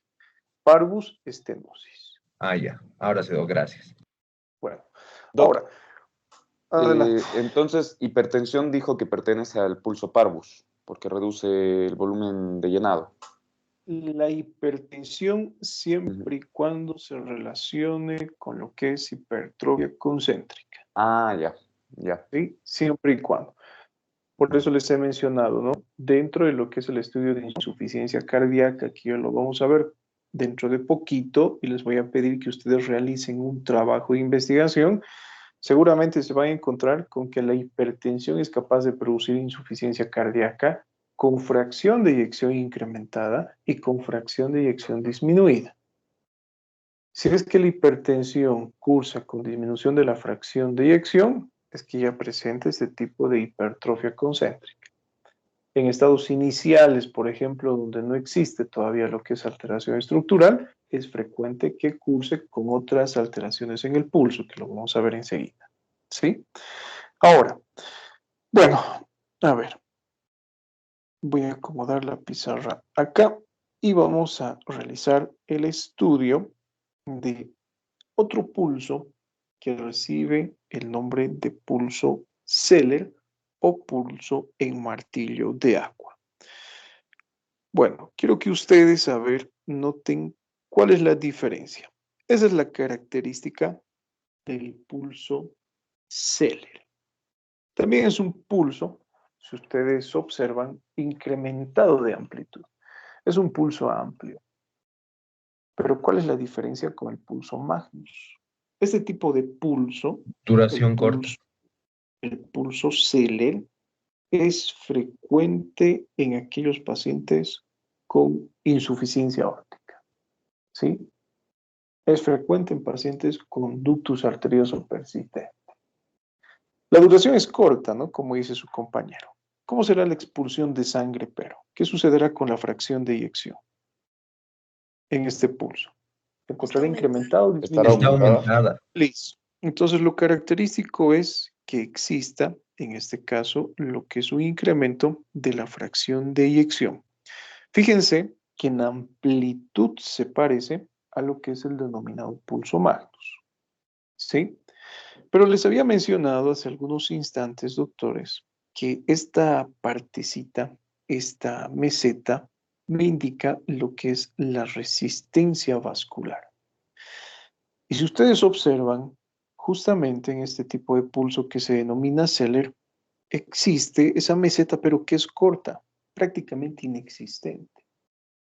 Parvus, estenosis. Ah, ya. Ahora se dio, gracias. Bueno, Doc, ahora, adelante. entonces, hipertensión dijo que pertenece al pulso parvus, porque reduce el volumen de llenado. La hipertensión Ujú. siempre y cuando se relacione con lo que es hipertrofia concéntrica. Ah, ya. ¿Sí? Siempre y cuando. Por eso les he mencionado, ¿no? Dentro de lo que es el estudio de insuficiencia cardíaca, que ya lo vamos a ver dentro de poquito, y les voy a pedir que ustedes realicen un trabajo de investigación, seguramente se van a encontrar con que la hipertensión es capaz de producir insuficiencia cardíaca con fracción de eyección incrementada y con fracción de eyección disminuida. Si es que la hipertensión cursa con disminución de la fracción de eyección, es que ya presenta este tipo de hipertrofia concéntrica. En estados iniciales, por ejemplo, donde no existe todavía lo que es alteración estructural, es frecuente que curse con otras alteraciones en el pulso, que lo vamos a ver enseguida. ¿Sí? Ahora, bueno, a ver, voy a acomodar la pizarra acá y vamos a realizar el estudio de otro pulso que recibe el nombre de pulso Zeller o pulso en martillo de agua. Bueno, quiero que ustedes, a ver, noten cuál es la diferencia. Esa es la característica del pulso Zeller. También es un pulso, si ustedes observan, incrementado de amplitud. Es un pulso amplio. Pero ¿cuál es la diferencia con el pulso Magnus? Este tipo de pulso, Duración corta. el pulso Zeller, es frecuente en aquellos pacientes con insuficiencia aórtica. ¿Sí? Es frecuente en pacientes con ductus arterioso persistente. La duración es corta, ¿no? Como dice su compañero. ¿Cómo será la expulsión de sangre, pero? ¿Qué sucederá con la fracción de eyección en este pulso? ¿Se encontrará incrementado o Estará disminuido? Está aumentada. Listo. Entonces, lo característico es que exista, en este caso, lo que es un incremento de la fracción de eyección. Fíjense que en amplitud se parece a lo que es el denominado pulso magnus. ¿Sí? Pero les había mencionado hace algunos instantes, doctores, que esta partecita, esta meseta, me indica lo que es la resistencia vascular. Y si ustedes observan, justamente en este tipo de pulso que se denomina Zeller, existe esa meseta, pero que es corta, prácticamente inexistente.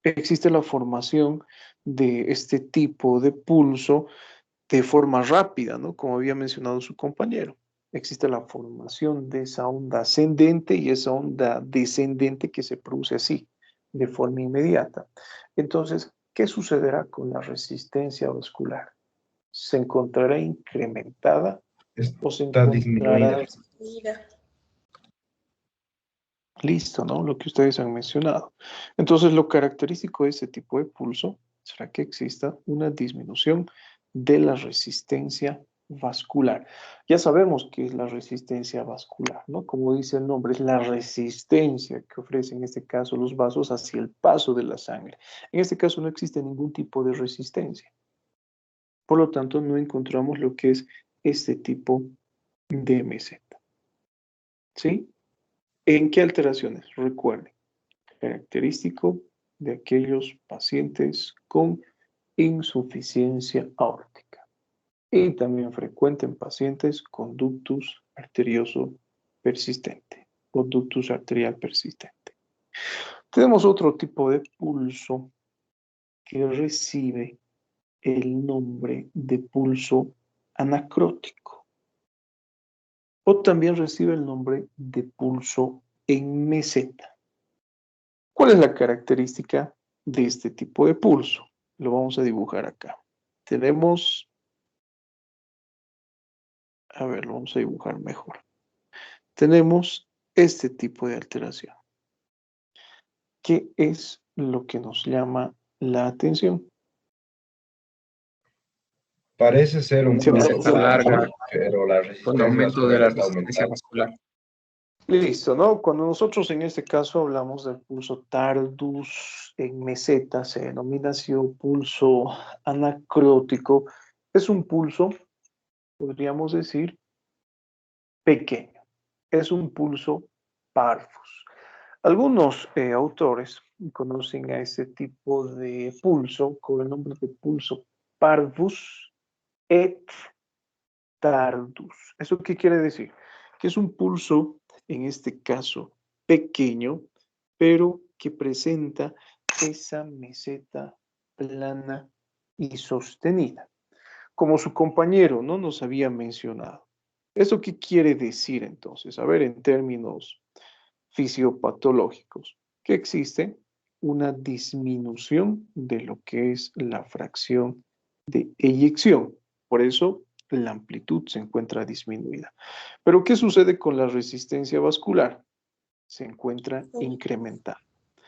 Existe la formación de este tipo de pulso de forma rápida, ¿no? Como había mencionado su compañero. Existe la formación de esa onda ascendente y esa onda descendente que se produce así, de forma inmediata. Entonces, ¿qué sucederá con la resistencia vascular? ¿Se encontrará incrementada o se Está disminuida. encontrará listo, ¿no? Lo que ustedes han mencionado. Entonces, lo característico de ese tipo de pulso será que exista una disminución de la resistencia vascular. Ya sabemos qué es la resistencia vascular, ¿no? Como dice el nombre, es la resistencia que ofrecen en este caso los vasos hacia el paso de la sangre. En este caso no existe ningún tipo de resistencia. Por lo tanto, no encontramos lo que es este tipo de meseta. ¿Sí? ¿En qué alteraciones? Recuerden, característico de aquellos pacientes con insuficiencia aórtica y también frecuente en pacientes con ductus arterioso persistente o ductus arterial persistente. Tenemos otro tipo de pulso que recibe el nombre de pulso anacrótico o también recibe el nombre de pulso en meseta. ¿Cuál es la característica de este tipo de pulso? Lo vamos a dibujar acá. Tenemos, a ver, lo vamos a dibujar mejor. Tenemos este tipo de alteración. ¿Qué es lo que nos llama la atención? Parece ser un Sí, pulso meseta larga, pero la con resistencia aumento de la vascular está resistencia aumentada. vascular. Listo, ¿no? Cuando nosotros en este caso hablamos del pulso tardus en meseta, se denomina así un pulso anacrótico, es un pulso, podríamos decir, pequeño. Es un pulso parvus. Algunos autores conocen a ese tipo de pulso con el nombre de pulso parvus et tardus. ¿Eso qué quiere decir? Que es un pulso, en este caso, pequeño, pero que presenta esa meseta plana y sostenida, como su compañero no nos había mencionado. ¿Eso qué quiere decir entonces? A ver, en términos fisiopatológicos, que existe una disminución de lo que es la fracción de eyección. Por eso la amplitud se encuentra disminuida. Pero ¿qué sucede con la resistencia vascular? se encuentra Sí. incrementada.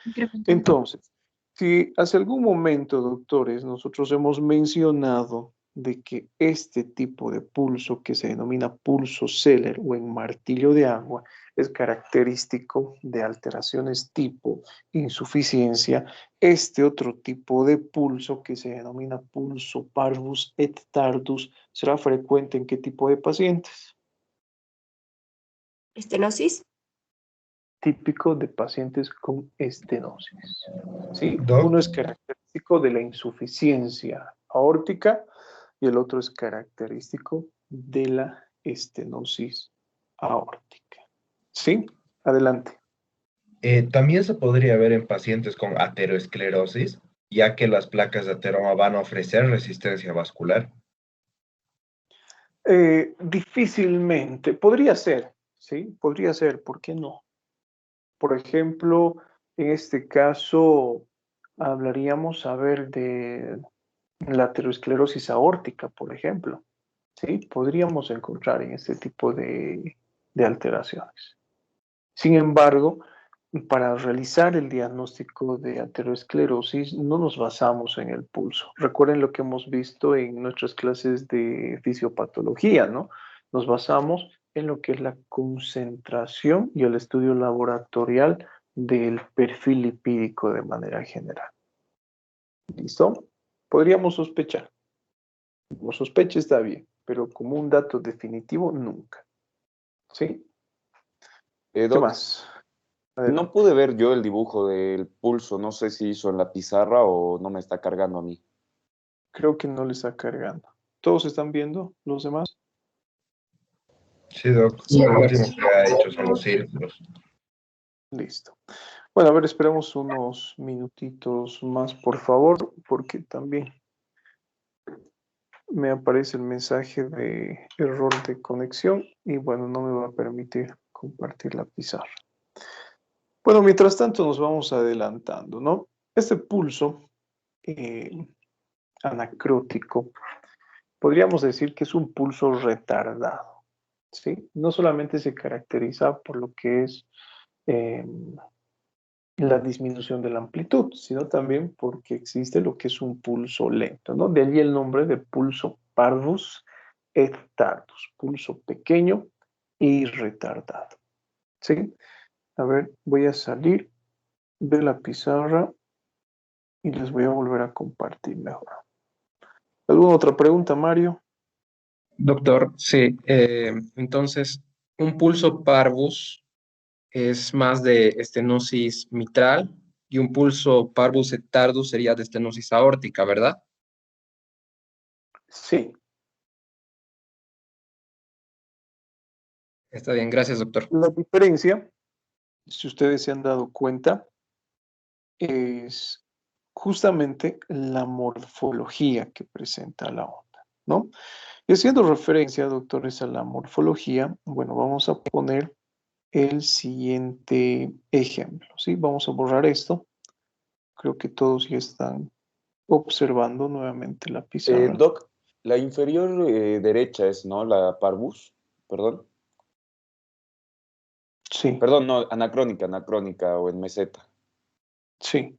Incrementado. Entonces, si hace algún momento, doctores, nosotros hemos mencionado de que este tipo de pulso, que se denomina pulso Zeller o en martillo de agua, es característico de alteraciones tipo insuficiencia, este otro tipo de pulso, que se denomina pulso parvus et tardus, será frecuente en qué tipo de pacientes? Estenosis. Típico de pacientes con estenosis. ¿Sí? Doc. Uno es característico de la insuficiencia aórtica y el otro es característico de la estenosis aórtica. ¿Sí? Adelante. También se podría ver en pacientes con ateroesclerosis, ya que las placas de ateroma van a ofrecer resistencia vascular. Difícilmente, podría ser, ¿sí? Podría ser, ¿por qué no? Por ejemplo, en este caso, hablaríamos, a ver, de la aterosclerosis aórtica, por ejemplo. ¿Sí? Podríamos encontrar en este tipo de alteraciones. Sin embargo, para realizar el diagnóstico de aterosclerosis no nos basamos en el pulso. Recuerden lo que hemos visto en nuestras clases de fisiopatología, ¿no? Nos basamos en lo que es la concentración y el estudio laboratorial del perfil lipídico de manera general. ¿Listo? Podríamos sospechar. Como sospecha está bien, pero como un dato definitivo, nunca. ¿Sí? ¿Qué Doc, más? Adelante. no pude ver yo el dibujo del pulso, no sé si hizo en la pizarra o no me está cargando a mí. Creo que no le está cargando. ¿Todos están viendo? ¿Los demás? Sí, Doc. Sí. Lo último que ha hecho son los círculos. Listo. Bueno, a ver, esperemos unos minutitos más, por favor, porque también me aparece el mensaje de error de conexión y bueno, no me va a permitir compartir la pizarra. Bueno, mientras tanto nos vamos adelantando, ¿no? Este pulso anacrótico, podríamos decir que es un pulso retardado, ¿sí? No solamente se caracteriza por lo que es eh, la disminución de la amplitud, sino también porque existe lo que es un pulso lento, ¿no? De allí el nombre de pulso parvus et tardus, pulso pequeño y retardado, ¿sí? A ver, voy a salir de la pizarra y les voy a volver a compartir mejor. ¿Alguna otra pregunta, Mario? Doctor, sí. Entonces, un pulso parvus es más de estenosis mitral y un pulso parvus et tardus sería de estenosis aórtica, ¿verdad? Sí. Está bien, gracias, doctor. La diferencia, si ustedes se han dado cuenta, es justamente la morfología que presenta la onda, ¿no? Y haciendo referencia, doctores, a la morfología, bueno, vamos a poner el siguiente ejemplo, ¿sí? Vamos a borrar esto. Creo que todos ya están observando nuevamente la pizarra. Doc, la inferior derecha es, ¿no? La parvus, perdón. Sí, Perdón, no, anacrónica o en meseta. sí,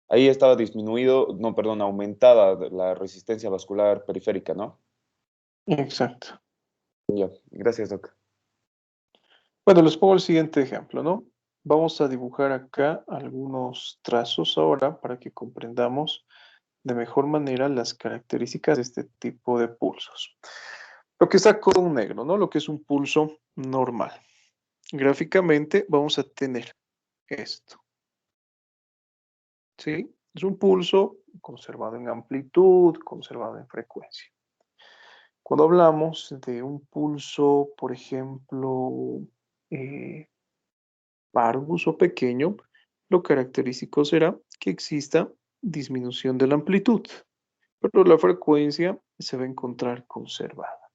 Ahí estaba disminuido, no, perdón, aumentada la resistencia vascular periférica, ¿no? exacto. Ya, gracias, Doc. Bueno, les pongo el siguiente ejemplo, ¿no? Vamos a dibujar acá algunos trazos ahora para que comprendamos de mejor manera las características de este tipo de pulsos. Lo que está con negro, ¿no? Lo que es un pulso normal. Gráficamente vamos a tener esto, ¿sí? Es un pulso conservado en amplitud, conservado en frecuencia. Cuando hablamos de un pulso, por ejemplo, eh, parvus o pequeño, lo característico será que exista disminución de la amplitud, pero la frecuencia se va a encontrar conservada.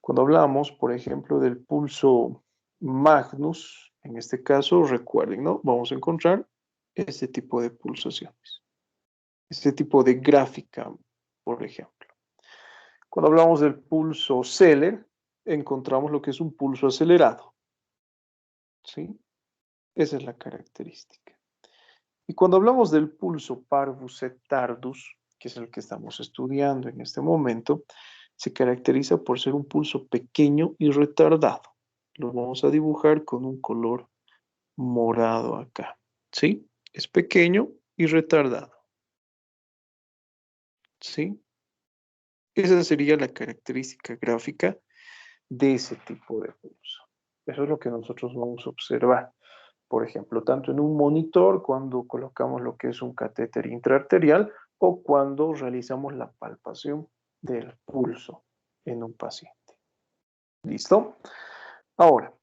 Cuando hablamos, por ejemplo, del pulso magnus, en este caso, recuerden, ¿no? Vamos a encontrar este tipo de pulsaciones, este tipo de gráfica, por ejemplo. Cuando hablamos del pulso Zeller, encontramos lo que es un pulso acelerado, ¿sí? Esa es la característica. Y cuando hablamos del pulso parvus et tardus, que es el que estamos estudiando en este momento, se caracteriza por ser un pulso pequeño y retardado. Lo vamos a dibujar con un color morado acá. ¿Sí? Es pequeño y retardado. ¿Sí? Esa sería la característica gráfica de ese tipo de pulso. Eso es lo que nosotros vamos a observar. Por ejemplo, tanto en un monitor cuando colocamos lo que es un catéter intraarterial o cuando realizamos la palpación del pulso en un paciente. ¿Listo? Ahora,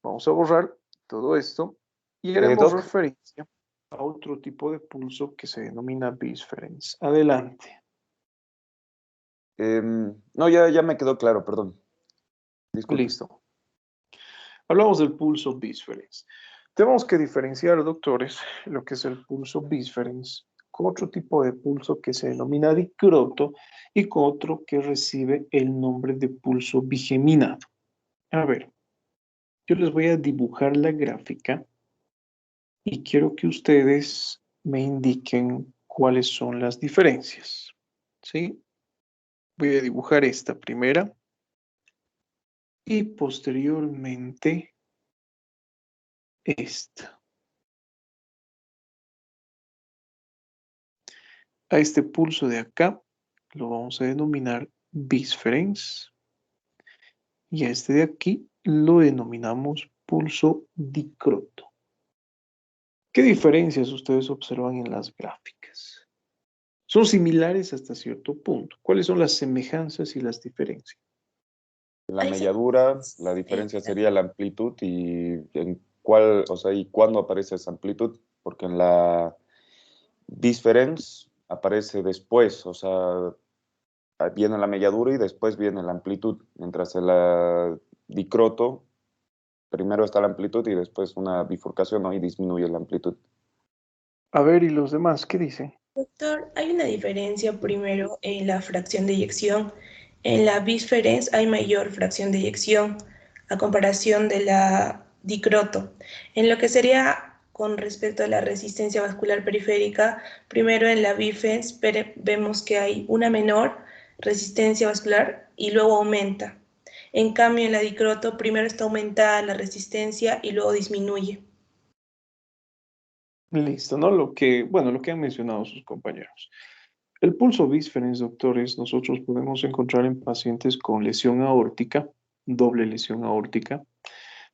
vamos a borrar todo esto y haremos Doc, referencia a otro tipo de pulso que se denomina bisferens. Adelante. no, ya me quedó claro, perdón. Disculpe. Listo. Hablamos del pulso bisferens. Tenemos que diferenciar, doctores, lo que es el pulso bisferens con otro tipo de pulso que se denomina dicroto y con otro que recibe el nombre de pulso bigeminado. A ver, yo les voy a dibujar la gráfica y quiero que ustedes me indiquen cuáles son las diferencias. ¿Sí? Voy a dibujar esta primera y posteriormente esta. A este pulso de acá lo vamos a denominar bisferens y a este de aquí lo denominamos pulso dicroto. ¿Qué diferencias ustedes observan en las gráficas? Son similares hasta cierto punto. ¿Cuáles son las semejanzas y las diferencias? La Ahí se- melladura, la diferencia sería la amplitud y en cuál, o sea, y cuándo aparece esa amplitud, porque en la bisferens aparece después, o sea, viene la melladura y después viene la amplitud, mientras en la dicroto primero está la amplitud y después una bifurcación, ¿no? Y disminuye la amplitud. A ver, ¿y los demás qué dicen? Doctor, hay una diferencia primero en la fracción de eyección. En la bisferens hay mayor fracción de eyección a comparación de la dicroto. En lo que sería con respecto a la resistencia vascular periférica, primero en la bisferens vemos que hay una menor resistencia vascular y luego aumenta. En cambio, en la dicroto primero está aumentada la resistencia y luego disminuye. Listo, ¿no? Lo que han mencionado sus compañeros. El pulso bisferens, doctores, nosotros podemos encontrar en pacientes con lesión aórtica, doble lesión aórtica.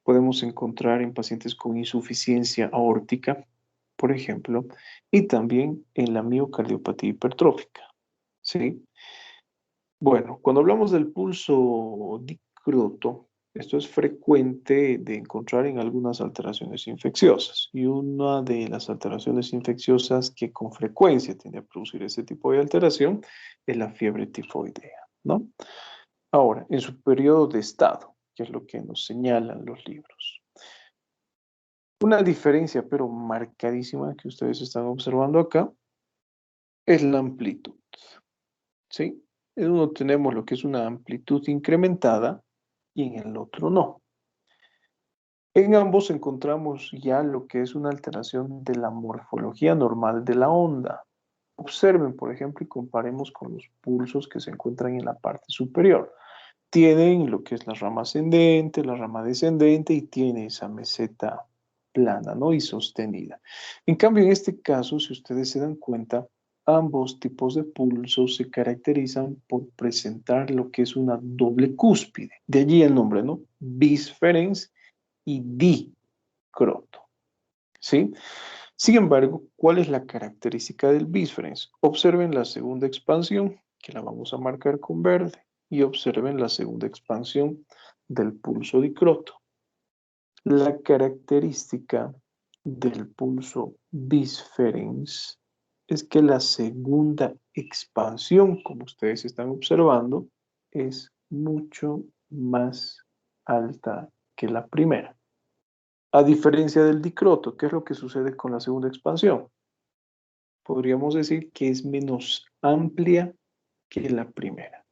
Podemos encontrar en pacientes con insuficiencia aórtica, por ejemplo, y también en la miocardiopatía hipertrófica. ¿Sí? Bueno, cuando hablamos del pulso dicroto, esto es frecuente de encontrar en algunas alteraciones infecciosas. Y una de las alteraciones infecciosas que con frecuencia tiende a producir ese tipo de alteración es la fiebre tifoidea, ¿no? Ahora, en su periodo de estado, que es lo que nos señalan los libros. Una diferencia, pero marcadísima, que ustedes están observando acá, es la amplitud. ¿Sí? En uno tenemos lo que es una amplitud incrementada y en el otro no. En ambos encontramos ya lo que es una alteración de la morfología normal de la onda. Observen, por ejemplo, y comparemos con los pulsos que se encuentran en la parte superior. Tienen lo que es la rama ascendente, la rama descendente y tiene esa meseta plana, ¿no? Y sostenida. En cambio, en este caso, si ustedes se dan cuenta, ambos tipos de pulsos se caracterizan por presentar lo que es una doble cúspide. De allí el nombre, ¿no? Bisferens y dicroto. ¿Sí? Sin embargo, ¿cuál es la característica del bisferens? Observen la segunda expansión, que la vamos a marcar con verde, y observen la segunda expansión del pulso dicroto. La característica del pulso bisferens es que la segunda expansión, como ustedes están observando, es mucho más alta que la primera. A diferencia del dicroto, ¿qué es lo que sucede con la segunda expansión? Podríamos decir que es menos amplia que la primera,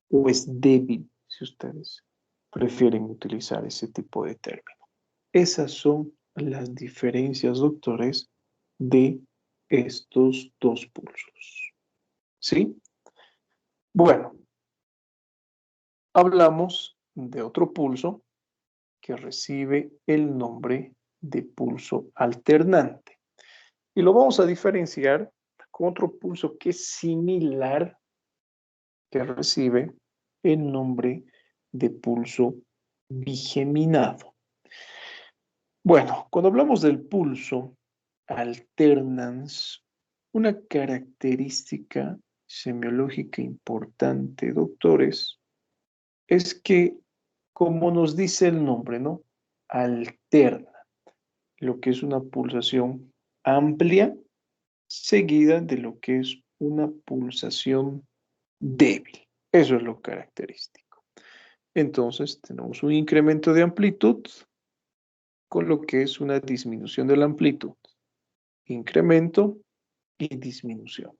o es débil, si ustedes prefieren utilizar ese tipo de término. Esas son las diferencias, doctores, de estos dos pulsos. ¿Sí? Bueno, hablamos de otro pulso que recibe el nombre de pulso alternante. Y lo vamos a diferenciar con otro pulso que es similar, que recibe el nombre de pulso bigeminado. Bueno, cuando hablamos del pulso alternans, una característica semiológica importante, doctores, es que, como nos dice el nombre, ¿no? Alterna, lo que es una pulsación amplia seguida de lo que es una pulsación débil. Eso es lo característico. Entonces, tenemos un incremento de amplitud con lo que es una disminución de la amplitud. Incremento y disminución.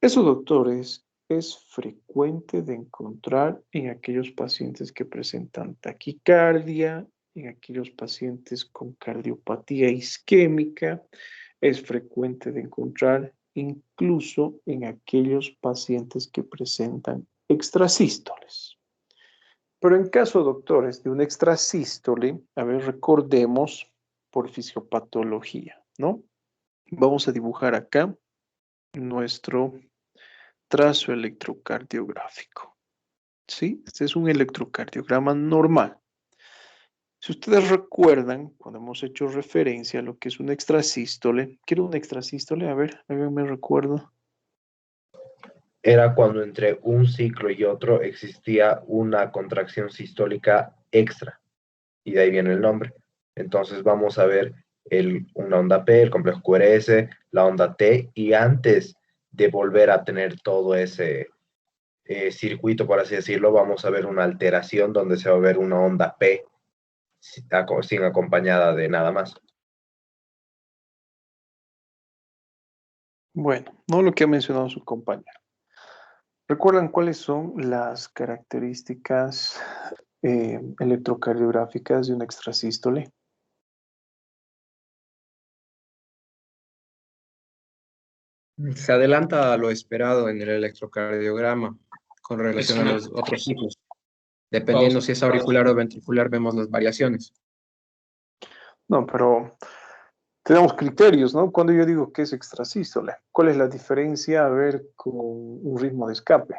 Eso, doctores, es frecuente de encontrar en aquellos pacientes que presentan taquicardia, en aquellos pacientes con cardiopatía isquémica, es frecuente de encontrar incluso en aquellos pacientes que presentan extrasístoles. Pero en caso, doctores, de un extrasístole, a ver, recordemos por fisiopatología, ¿no? Vamos a dibujar acá nuestro trazo electrocardiográfico. ¿Sí? Este es un electrocardiograma normal. Si ustedes recuerdan, cuando hemos hecho referencia a lo que es un extrasístole, quiero un extrasístole, a ver, háganme recuerdo. Era cuando entre un ciclo y otro existía una contracción sistólica extra, y de ahí viene el nombre. Entonces vamos a ver una onda P, el complejo QRS, la onda T, y antes de volver a tener todo ese circuito, por así decirlo, vamos a ver una alteración donde se va a ver una onda P sin acompañada de nada más. Bueno, no lo que ha mencionado su compañero. ¿Recuerdan cuáles son las características electrocardiográficas de un extrasístole? Se adelanta a lo esperado en el electrocardiograma con relación a los otros ciclos. Dependiendo si es auricular o ventricular, vemos las variaciones. No, pero tenemos criterios, ¿no? Cuando yo digo que es extrasístole, ¿cuál es la diferencia, a ver, con un ritmo de escape?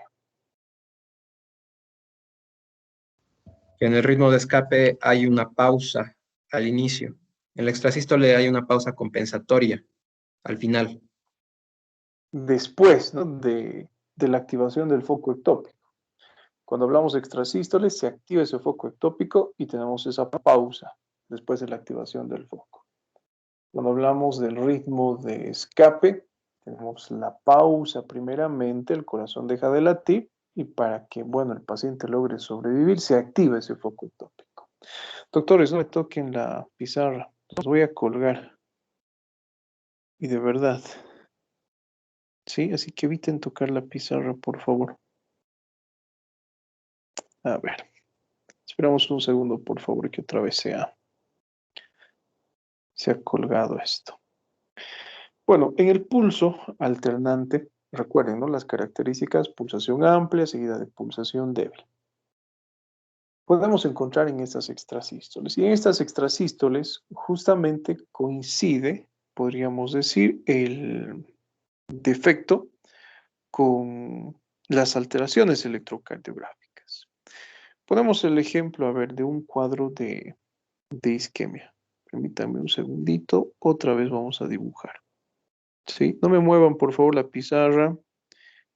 En el ritmo de escape hay una pausa al inicio. En el extrasístole hay una pausa compensatoria al final. Después, ¿no? de la activación del foco ectópico. Cuando hablamos de extrasístole, se activa ese foco ectópico y tenemos esa pausa después de la activación del foco. Cuando hablamos del ritmo de escape, tenemos la pausa primeramente, el corazón deja de latir y para que, bueno, el paciente logre sobrevivir, se activa ese foco ectópico. Doctores, no me toquen la pizarra, los voy a colgar. Y de verdad, ¿sí? Así que eviten tocar la pizarra, por favor. A ver, esperamos un segundo, por favor, que otra vez se ha colgado esto. Bueno, en el pulso alternante, recuerden, ¿no? Las características, pulsación amplia seguida de pulsación débil. Podemos encontrar en estas extrasístoles. Y en estas extrasístoles justamente coincide, podríamos decir, el defecto con las alteraciones electrocardiográficas. Ponemos el ejemplo, a ver, de un cuadro de isquemia. Permítanme un segundito, otra vez vamos a dibujar. ¿Sí? No me muevan, por favor, la pizarra.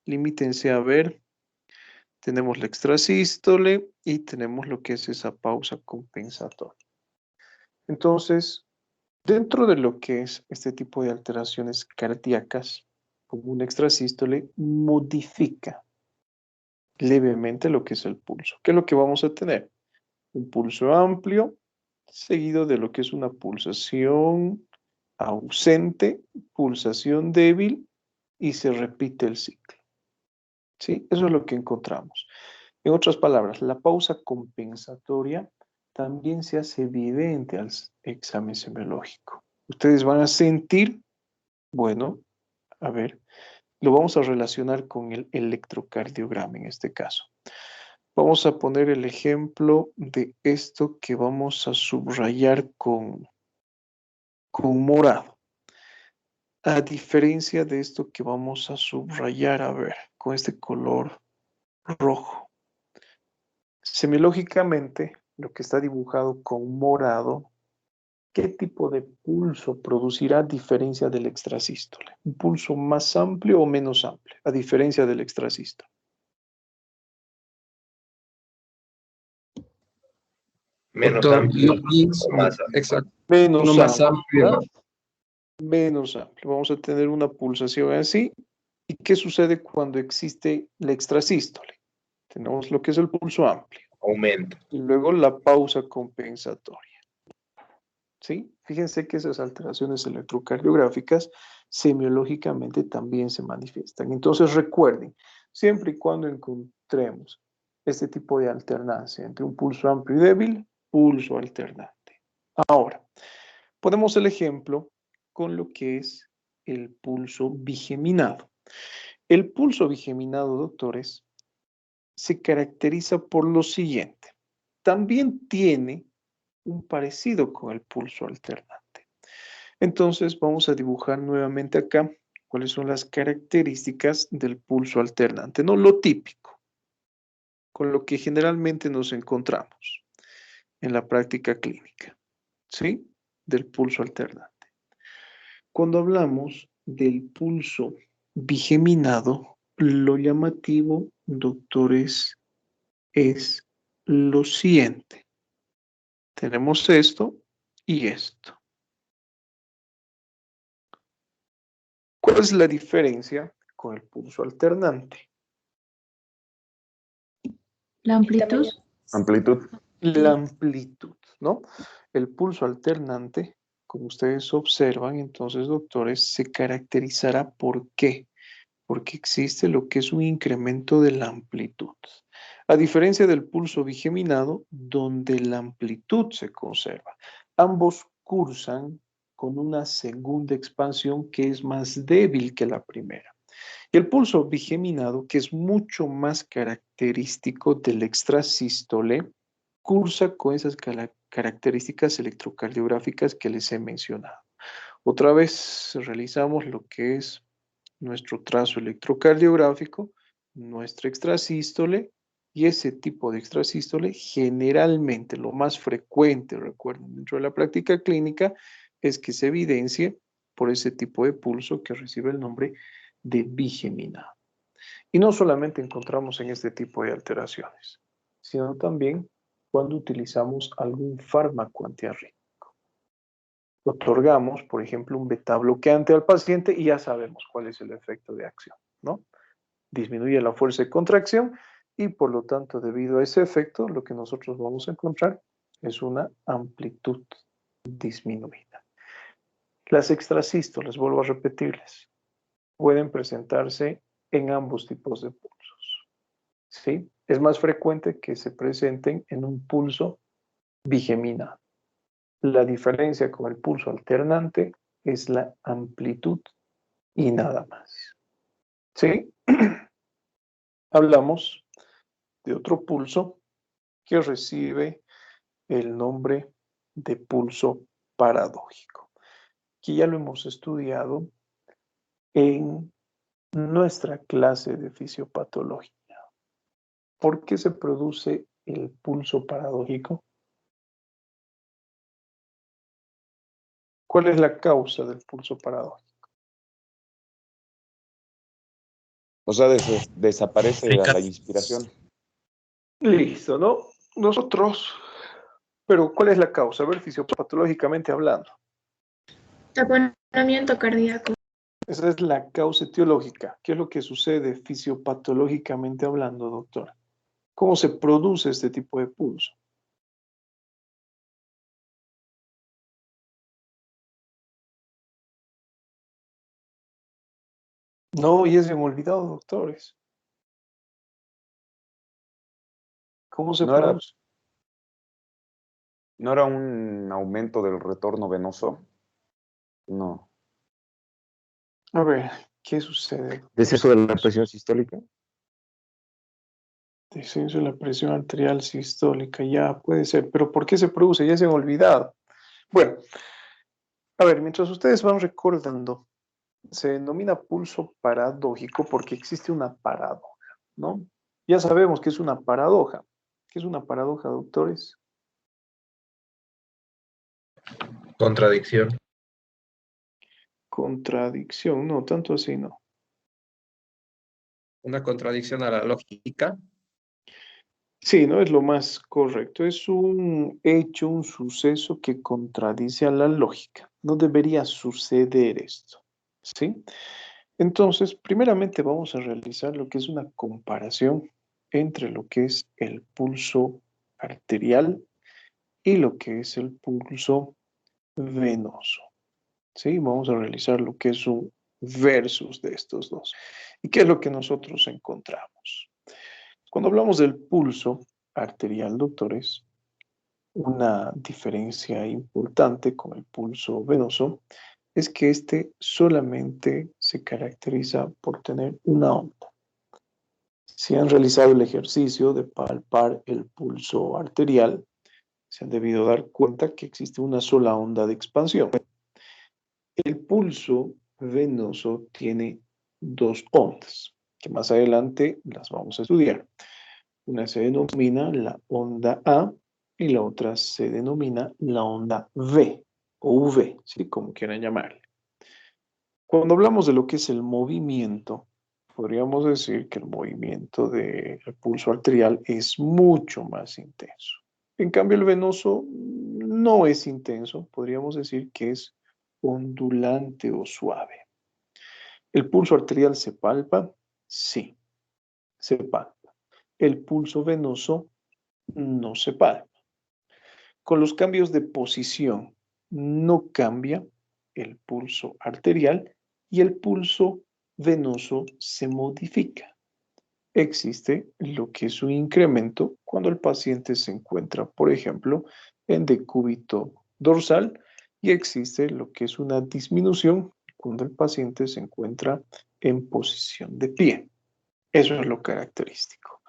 Limítense a ver. Tenemos la extrasístole y tenemos lo que es esa pausa compensatoria. Entonces, dentro de lo que es este tipo de alteraciones cardíacas, como un extrasístole, modifica levemente lo que es el pulso. ¿Qué es lo que vamos a tener? Un pulso amplio, seguido de lo que es una pulsación ausente, pulsación débil, y se repite el ciclo. ¿Sí? Eso es lo que encontramos. En otras palabras, la pausa compensatoria también se hace evidente al examen semiológico. Ustedes van a sentir, bueno, a ver, lo vamos a relacionar con el electrocardiograma en este caso. Vamos a poner el ejemplo de esto que vamos a subrayar con morado. A diferencia de esto que vamos a subrayar, a ver, con este color rojo. Semiológicamente, lo que está dibujado con morado, ¿qué tipo de pulso producirá a diferencia del extrasístole? ¿Un pulso más amplio o menos amplio, a diferencia del extrasístole? Menos Doctor, amplio lo mismo, o más amplio. exacto. Menos Uno más amplio, amplio. ¿verdad? Menos amplio. Vamos a tener una pulsación así. ¿Y qué sucede cuando existe la extrasístole? Tenemos lo que es el pulso amplio. Aumenta. Y luego la pausa compensatoria. ¿Sí? Fíjense que esas alteraciones electrocardiográficas semiológicamente también se manifiestan. Entonces recuerden, siempre y cuando encontremos este tipo de alternancia entre un pulso amplio y débil, pulso alternante. Ahora, ponemos el ejemplo con lo que es el pulso bigeminado. El pulso bigeminado, doctores, se caracteriza por lo siguiente. También tiene un parecido con el pulso alternante. Entonces vamos a dibujar nuevamente acá cuáles son las características del pulso alternante, no lo típico, con lo que generalmente nos encontramos en la práctica clínica, ¿sí? Del pulso alternante. Cuando hablamos del pulso bigeminado, lo llamativo, doctores, es lo siguiente. Tenemos esto y esto. ¿Cuál es la diferencia con el pulso alternante? La amplitud. Amplitud. La amplitud, ¿no? El pulso alternante, como ustedes observan, entonces, doctores, se caracterizará ¿por qué? Porque existe lo que es un incremento de la amplitud. A diferencia del pulso bigeminado, donde la amplitud se conserva. Ambos cursan con una segunda expansión que es más débil que la primera. Y el pulso bigeminado, que es mucho más característico del extrasístole, cursa con esas características electrocardiográficas que les he mencionado. Otra vez realizamos lo que es nuestro trazo electrocardiográfico, nuestra extrasístole, y ese tipo de extrasístole generalmente lo más frecuente, recuerden, dentro de la práctica clínica, es que se evidencie por ese tipo de pulso que recibe el nombre de bigeminado. Y no solamente encontramos en este tipo de alteraciones, sino también cuando utilizamos algún fármaco antiarrítmico. Otorgamos, por ejemplo, un beta bloqueante al paciente y ya sabemos cuál es el efecto de acción, ¿no? Disminuye la fuerza de contracción y por lo tanto, debido a ese efecto, lo que nosotros vamos a encontrar es una amplitud disminuida. Las extrasístoles, vuelvo a repetirles, pueden presentarse en ambos tipos de pulsos, ¿sí? Es más frecuente que se presenten en un pulso bigeminado. La diferencia con el pulso alternante es la amplitud y nada más. ¿Sí? Hablamos de otro pulso que recibe el nombre de pulso paradójico, que ya lo hemos estudiado en nuestra clase de fisiopatología. ¿Por qué se produce el pulso paradójico? ¿Cuál es la causa del pulso paradójico? O sea, desaparece a la inspiración. Listo, ¿no? Nosotros, pero ¿cuál es la causa? A ver, fisiopatológicamente hablando. Taponamiento cardíaco. Esa es la causa etiológica. ¿Qué es lo que sucede fisiopatológicamente hablando, doctor? ¿Cómo se produce este tipo de pulso? No, y es bien olvidado, doctores. ¿Cómo se No era, produce? ¿No era un aumento del retorno venoso? No. A ver, ¿qué sucede? ¿Descenso de la presión sistólica? Descenso de la presión arterial sistólica, ya puede ser, pero ¿por qué se produce? Ya se han olvidado. Bueno, a ver, mientras ustedes van recordando, se denomina pulso paradójico porque existe una paradoja, ¿no? Ya sabemos que es una paradoja. ¿Qué es una paradoja, doctores? Contradicción. Contradicción, no, tanto así no. Una contradicción a la lógica. Sí, no es lo más correcto. Es un hecho, un suceso que contradice a la lógica. No debería suceder esto, ¿sí? Entonces, primeramente vamos a realizar lo que es una comparación entre lo que es el pulso arterial y lo que es el pulso venoso, ¿sí? Vamos a realizar lo que es un versus de estos dos. ¿Y qué es lo que nosotros encontramos? Cuando hablamos del pulso arterial, doctores, una diferencia importante con el pulso venoso es que este solamente se caracteriza por tener una onda. Si han realizado el ejercicio de palpar el pulso arterial, se han debido dar cuenta que existe una sola onda de expansión. El pulso venoso tiene dos ondas, que más adelante las vamos a estudiar. Una se denomina la onda A y la otra se denomina la onda V o V, ¿sí? Como quieran llamarle. Cuando hablamos de lo que es el movimiento, podríamos decir que el movimiento del pulso arterial es mucho más intenso. En cambio, el venoso no es intenso, podríamos decir que es ondulante o suave. ¿El pulso arterial se palpa? Sí, se palpa. El pulso venoso no se palpa. Con los cambios de posición no cambia el pulso arterial y el pulso venoso se modifica. Existe lo que es un incremento cuando el paciente se encuentra, por ejemplo, en decúbito dorsal y existe lo que es una disminución cuando el paciente se encuentra en posición de pie. Eso es lo característico.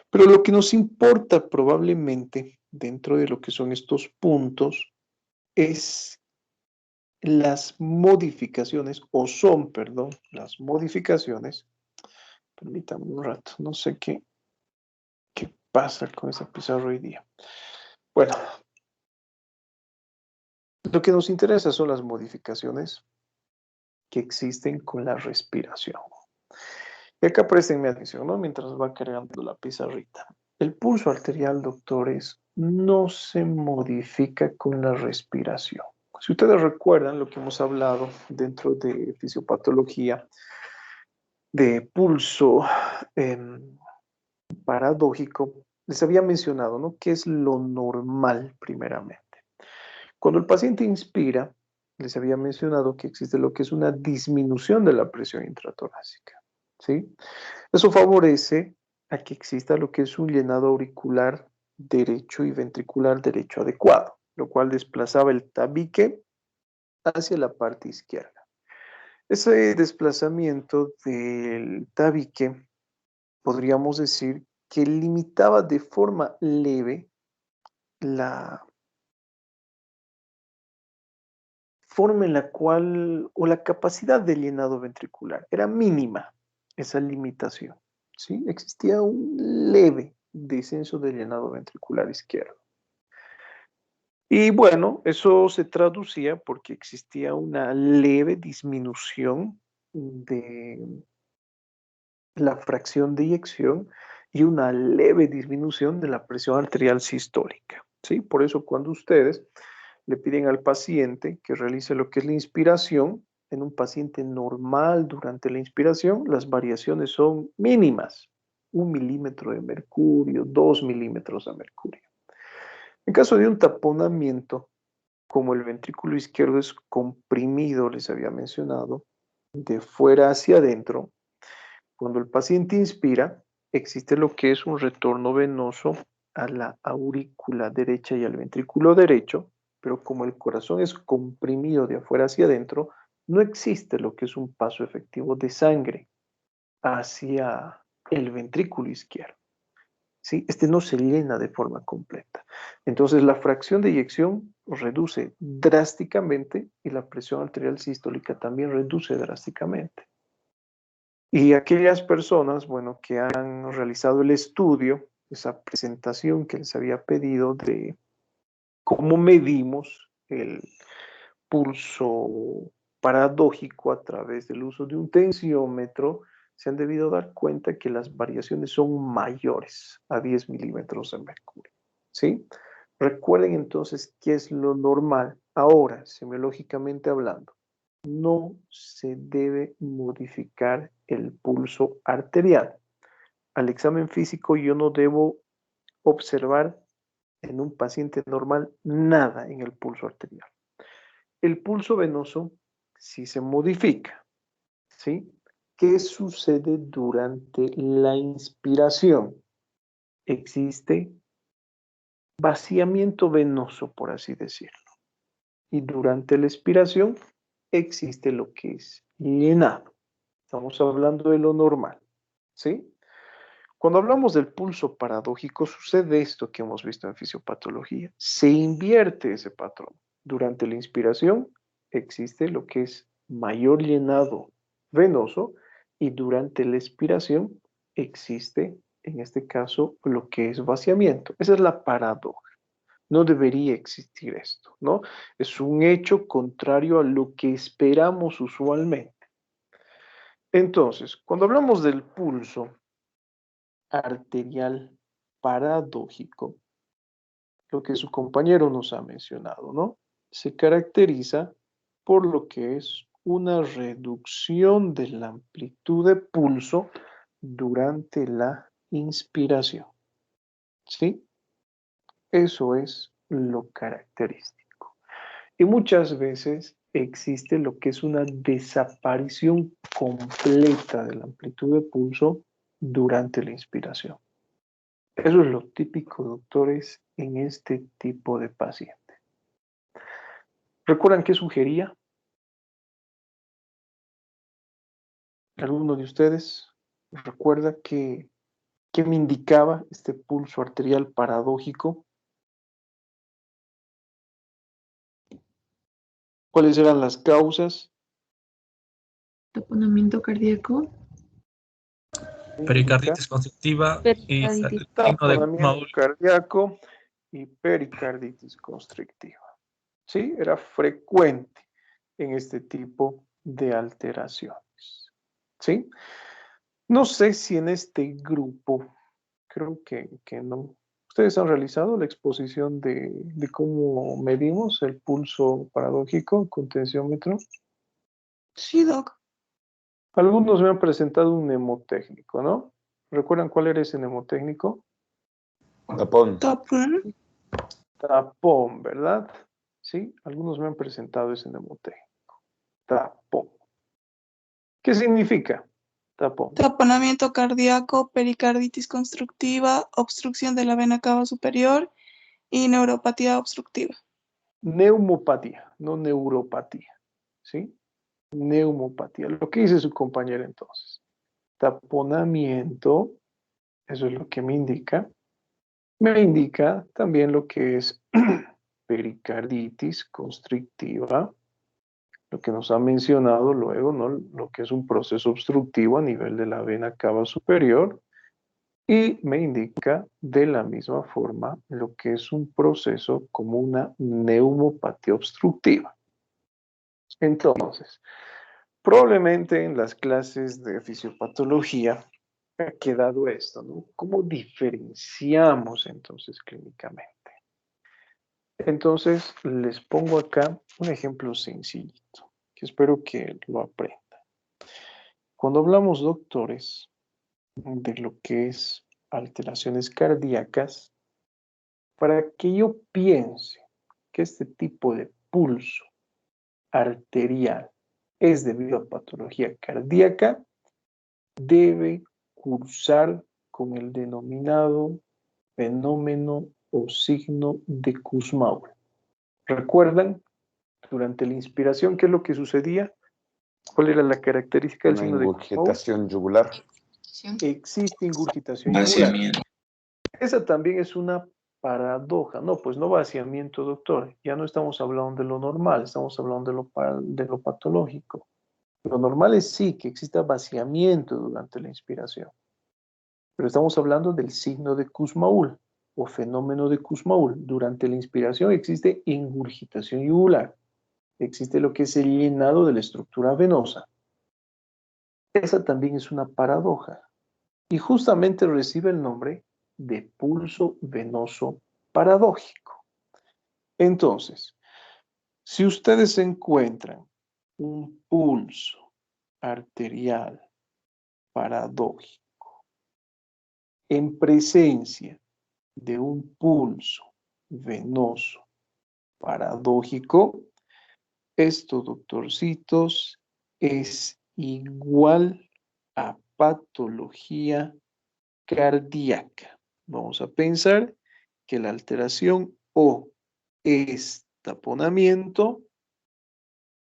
Pero lo que nos importa probablemente dentro de lo que son estos puntos es las modificaciones, o son, perdón, las modificaciones. Permítanme un rato, no sé qué pasa con esa pizarra hoy día. Bueno, lo que nos interesa son las modificaciones que existen con la respiración. Y acá préstenme atención, ¿no? Mientras va cargando la pizarrita. El pulso arterial, doctores, no se modifica con la respiración. Si ustedes recuerdan lo que hemos hablado dentro de fisiopatología de pulso paradójico, les había mencionado, ¿no? ¿Qué es lo normal primeramente? Cuando el paciente inspira, les había mencionado que existe lo que es una disminución de la presión intratorácica, ¿sí? Eso favorece a que exista lo que es un llenado auricular derecho y ventricular derecho adecuado, lo cual desplazaba el tabique hacia la parte izquierda. Ese desplazamiento del tabique podríamos decir que limitaba de forma leve la forma en la cual, o la capacidad de llenado ventricular, era mínima esa limitación, ¿sí? Existía un leve descenso del llenado ventricular izquierdo. Y bueno, eso se traducía porque existía una leve disminución de la fracción de eyección y una leve disminución de la presión arterial sistólica, ¿sí? Por eso cuando ustedes le piden al paciente que realice lo que es la inspiración, en un paciente normal durante la inspiración, las variaciones son mínimas, 1 milímetro de mercurio, 2 milímetros de mercurio. En caso de un taponamiento, como el ventrículo izquierdo es comprimido, les había mencionado, de fuera hacia adentro, cuando el paciente inspira, existe lo que es un retorno venoso a la aurícula derecha y al ventrículo derecho, pero como el corazón es comprimido de afuera hacia adentro, no existe lo que es un paso efectivo de sangre hacia el ventrículo izquierdo. ¿Sí? Este no se llena de forma completa. Entonces la fracción de eyección reduce drásticamente y la presión arterial sistólica también reduce drásticamente. Y aquellas personas, bueno, que han realizado el estudio, esa presentación que les había pedido de cómo medimos el pulso paradójico a través del uso de un tensiómetro, se han debido dar cuenta que las variaciones son mayores a 10 milímetros de mercurio. ¿Sí? Recuerden entonces qué es lo normal. Ahora, semiológicamente hablando, no se debe modificar el pulso arterial. Al examen físico yo no debo observar en un paciente normal nada en el pulso arterial. El pulso venoso sí se modifica, ¿sí? ¿Qué sucede durante la inspiración? Existe vaciamiento venoso, por así decirlo. Y durante la expiración existe lo que es llenado. Estamos hablando de lo normal, ¿sí? Cuando hablamos del pulso paradójico, sucede esto que hemos visto en fisiopatología. Se invierte ese patrón. Durante la inspiración existe lo que es mayor llenado venoso y durante la expiración existe, en este caso, lo que es vaciamiento. Esa es la paradoja. No debería existir esto, ¿no? Es un hecho contrario a lo que esperamos usualmente. Entonces, cuando hablamos del pulso arterial paradójico, lo que su compañero nos ha mencionado, ¿no? Se caracteriza por lo que es una reducción de la amplitud de pulso durante la inspiración, ¿sí? Eso es lo característico. Y muchas veces existe lo que es una desaparición completa de la amplitud de pulso durante la inspiración. Eso es lo típico, doctores, en este tipo de paciente. ¿Recuerdan qué sugería? ¿Alguno de ustedes recuerda qué me indicaba este pulso arterial paradójico? ¿Cuáles eran las causas? Taponamiento cardíaco. Pericarditis constrictiva y Pericarditis. signo de Taponamiento Maul. cardíaco y pericarditis constrictiva. ¿Sí? Era frecuente en este tipo de alteraciones. ¿Sí? No sé si en este grupo, creo que no. ¿Ustedes han realizado la exposición de cómo medimos el pulso paradójico con tensiómetro? Sí, doc. Algunos me han presentado un mnemotécnico, ¿no? ¿Recuerdan cuál era ese mnemotécnico? Tapón. Tapón. Tapón, ¿verdad? Sí, algunos me han presentado ese mnemotécnico. Tapón. ¿Qué significa tapón? Taponamiento cardíaco, pericarditis constructiva, obstrucción de la vena cava superior y neuropatía obstructiva. Neumopatía, no neuropatía, ¿sí? Neumopatía. Lo que dice su compañera entonces. Taponamiento, eso es lo que me indica. Me indica también lo que es pericarditis constrictiva, lo que nos ha mencionado luego, ¿no? Lo que es un proceso obstructivo a nivel de la vena cava superior. Y me indica de la misma forma lo que es un proceso como una neumopatía obstructiva. Entonces, probablemente en las clases de fisiopatología ha quedado esto, ¿no? ¿Cómo diferenciamos entonces clínicamente? Entonces, les pongo acá un ejemplo sencillito, que espero que lo aprendan. Cuando hablamos, doctores, de lo que es alteraciones cardíacas, para que yo piense que este tipo de pulso arterial es debido a patología cardíaca, debe cursar con el denominado fenómeno o signo de Kussmaul. ¿Recuerdan? Durante la inspiración, ¿qué es lo que sucedía? ¿Cuál era la característica del Una signo de Kussmaul? ingurgitación yugular. Existe ingurgitación yugular. Esa también es una paradoja. No, pues no vaciamiento, doctor. Ya no estamos hablando de lo normal, estamos hablando de lo patológico. Lo normal es sí, que exista vaciamiento durante la inspiración. Pero estamos hablando del signo de Kussmaul o fenómeno de Kussmaul. Durante la inspiración existe ingurgitación yugular. Existe lo que es el llenado de la estructura venosa. Esa también es una paradoja. Y justamente recibe el nombre de pulso venoso paradójico. Entonces, si ustedes encuentran un pulso arterial paradójico en presencia de un pulso venoso paradójico, esto, doctorcitos, es igual a patología cardíaca. Vamos a pensar que la alteración o es taponamiento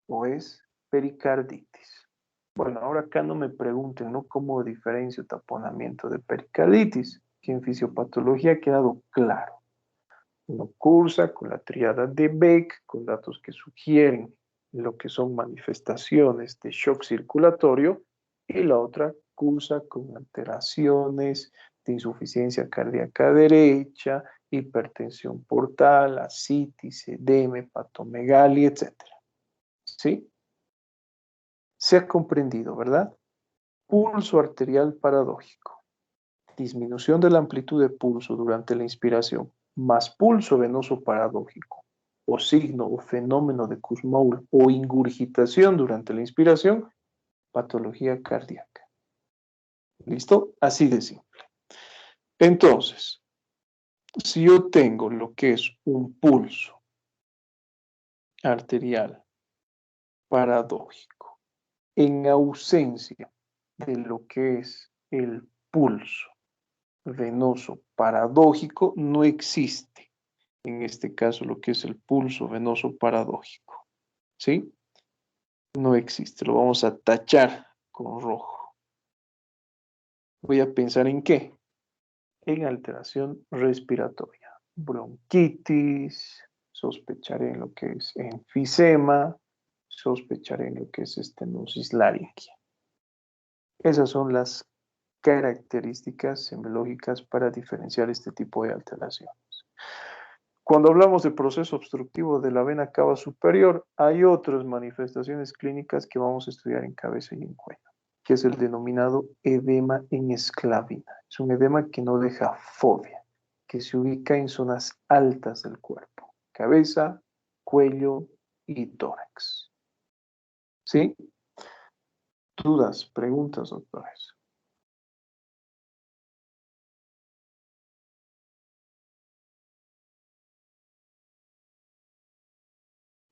o es pericarditis. Bueno, ahora acá no me pregunten, ¿no? ¿Cómo diferencio taponamiento de pericarditis? Que en fisiopatología ha quedado claro. Uno cursa con la tríada de Beck, con datos que sugieren lo que son manifestaciones de shock circulatorio, y la otra cursa con alteraciones de insuficiencia cardíaca derecha, hipertensión portal, ascitis, edema, hepatomegalia, etc. ¿Sí? Se ha comprendido, ¿verdad? Pulso arterial paradójico. Disminución de la amplitud de pulso durante la inspiración, más pulso venoso paradójico, o signo o fenómeno de Kussmaul, o ingurgitación durante la inspiración, patología cardíaca. ¿Listo? Así de simple. Entonces, si yo tengo lo que es un pulso arterial paradójico, en ausencia de lo que es el pulso venoso paradójico, no existe, en este caso, lo que es el pulso venoso paradójico. ¿Sí? No existe, lo vamos a tachar con rojo. Voy a pensar en qué. En alteración respiratoria. Bronquitis, sospecharé en lo que es enfisema, sospecharé en lo que es estenosis laringea. Esas son las características semiológicas para diferenciar este tipo de alteraciones. Cuando hablamos de proceso obstructivo de la vena cava superior, hay otras manifestaciones clínicas que vamos a estudiar en cabeza y en cuello, que es el denominado edema en esclavina. Es un edema que no deja fobia, que se ubica en zonas altas del cuerpo, cabeza, cuello y tórax. ¿Sí? ¿Dudas, preguntas, doctores?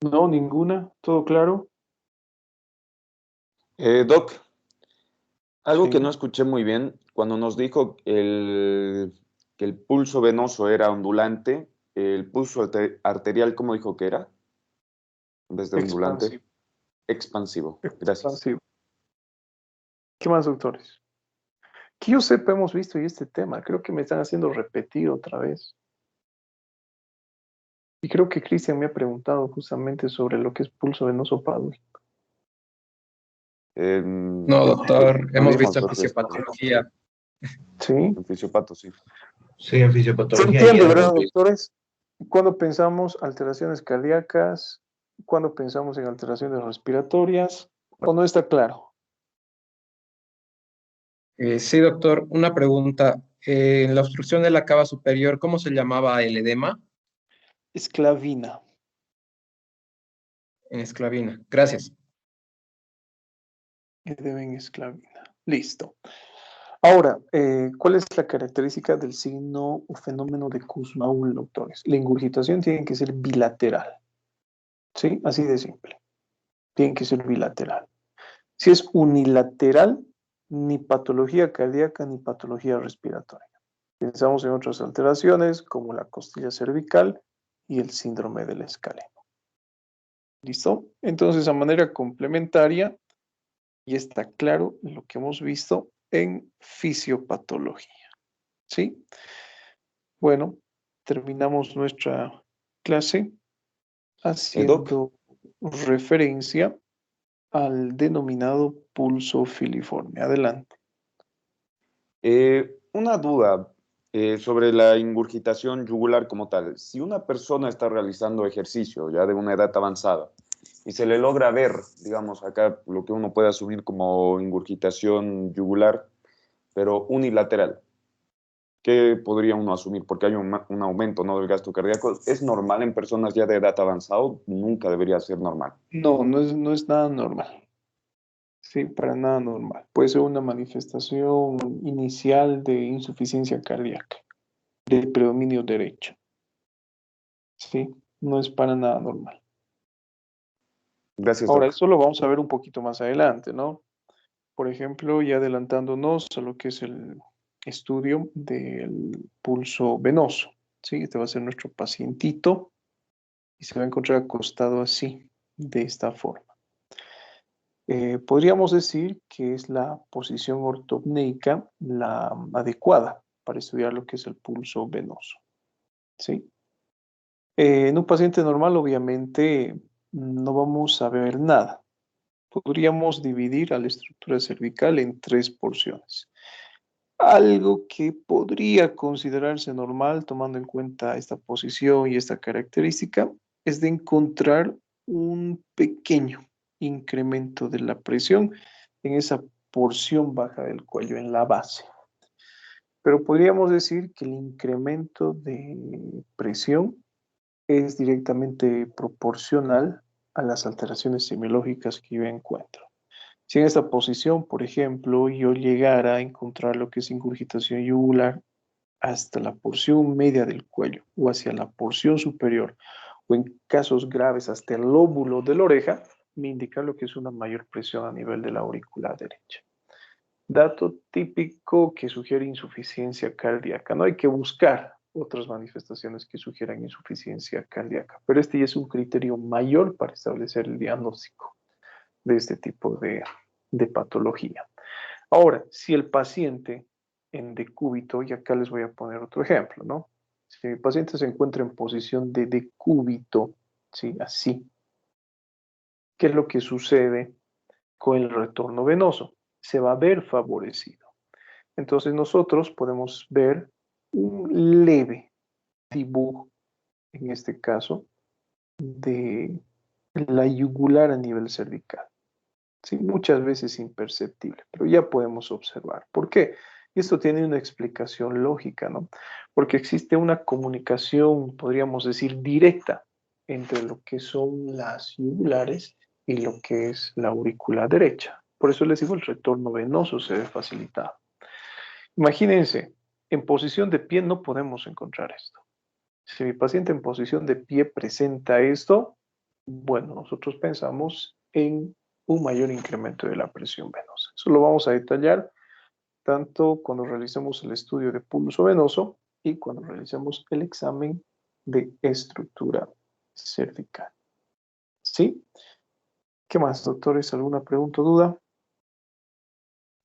No, ninguna, ¿todo claro? Doc, algo que Sí. no escuché muy bien, cuando nos dijo que el pulso venoso era ondulante, el pulso arterial, ¿cómo dijo que era? En vez de ondulante. Expansivo. Expansivo. Gracias. Expansivo. ¿Qué más, doctores? Que yo sepa, hemos visto ya este tema. Creo que me están haciendo repetir otra vez. Y creo que Cristian me ha preguntado justamente sobre lo que es pulso venoso paradójico. No, doctor, hemos visto en doctor, fisiopatología. ¿Sí? En fisiopato, sí. Sí, en ¿Se fisiopatología entiende, ya verdad, hemos visto. doctores? Cuando pensamos alteraciones cardíacas, cuando pensamos en alteraciones respiratorias, ¿o no está claro? Sí, doctor, una pregunta. En la obstrucción de la cava superior, ¿cómo se llamaba el edema? Esclavina. En esclavina. Gracias. Edema en esclavina. Listo. Ahora, ¿cuál es la característica del signo o fenómeno de Kussmaul, doctores? La ingurgitación tiene que ser bilateral. ¿Sí? Así de simple. Tiene que ser bilateral. Si es unilateral, ni patología cardíaca ni patología respiratoria. Pensamos en otras alteraciones como la costilla cervical y el síndrome del escaleno. ¿Listo? Entonces, a manera complementaria, y está claro lo que hemos visto en fisiopatología. ¿Sí? Bueno, terminamos nuestra clase Doc, haciendo referencia al denominado pulso filiforme. Adelante. una duda sobre la ingurgitación yugular como tal. Si una persona está realizando ejercicio ya de una edad avanzada y se le logra ver, digamos, acá lo que uno puede asumir como ingurgitación yugular, pero unilateral, ¿qué podría uno asumir? Porque hay un aumento, ¿no?, del gasto cardíaco. ¿Es normal en personas ya de edad avanzada? Nunca debería ser normal. No, no es nada normal. Sí, para nada normal. Puede ser una manifestación inicial de insuficiencia cardíaca, de predominio derecho. Sí, no es para nada normal. Gracias, Ahora, Doc. eso lo vamos a ver un poquito más adelante, ¿no? Por ejemplo, ya adelantándonos a lo que es el estudio del pulso venoso. Sí, este va a ser nuestro pacientito y se va a encontrar acostado así, de esta forma. Podríamos decir que es la posición ortopneica la adecuada para estudiar lo que es el pulso venoso. ¿Sí? En un paciente normal, obviamente, no vamos a ver nada. Podríamos dividir a la estructura cervical en 3 porciones. Algo que podría considerarse normal, tomando en cuenta esta posición y esta característica, es de encontrar un pequeño incremento de la presión en esa porción baja del cuello, en la base. Pero podríamos decir que el incremento de presión es directamente proporcional a las alteraciones semiológicas que yo encuentro. Si en esta posición, por ejemplo, yo llegara a encontrar lo que es ingurgitación yugular hasta la porción media del cuello o hacia la porción superior, o en casos graves hasta el lóbulo de la oreja, me indica lo que es una mayor presión a nivel de la aurícula derecha. Dato típico que sugiere insuficiencia cardíaca. No hay que buscar otras manifestaciones que sugieran insuficiencia cardíaca, pero este ya es un criterio mayor para establecer el diagnóstico de este tipo de patología. Ahora, si el paciente en decúbito, y acá les voy a poner otro ejemplo, ¿no? Si mi paciente se encuentra en posición de decúbito, ¿sí? Así, ¿qué es lo que sucede con el retorno venoso? Se va a ver favorecido. Entonces nosotros podemos ver un leve dibujo, en este caso, de la yugular a nivel cervical. Sí, muchas veces imperceptible, pero ya podemos observar. ¿Por qué? Y esto tiene una explicación lógica, ¿no? Porque existe una comunicación, podríamos decir, directa entre lo que son las yugulares y lo que es la aurícula derecha. Por eso les digo, el retorno venoso se ve facilitado. Imagínense, en posición de pie no podemos encontrar esto. Si mi paciente en posición de pie presenta esto, bueno, nosotros pensamos en un mayor incremento de la presión venosa. Eso lo vamos a detallar tanto cuando realicemos el estudio de pulso venoso y cuando realicemos el examen de estructura cervical. ¿Sí? ¿Qué más, doctores? ¿Alguna pregunta o duda?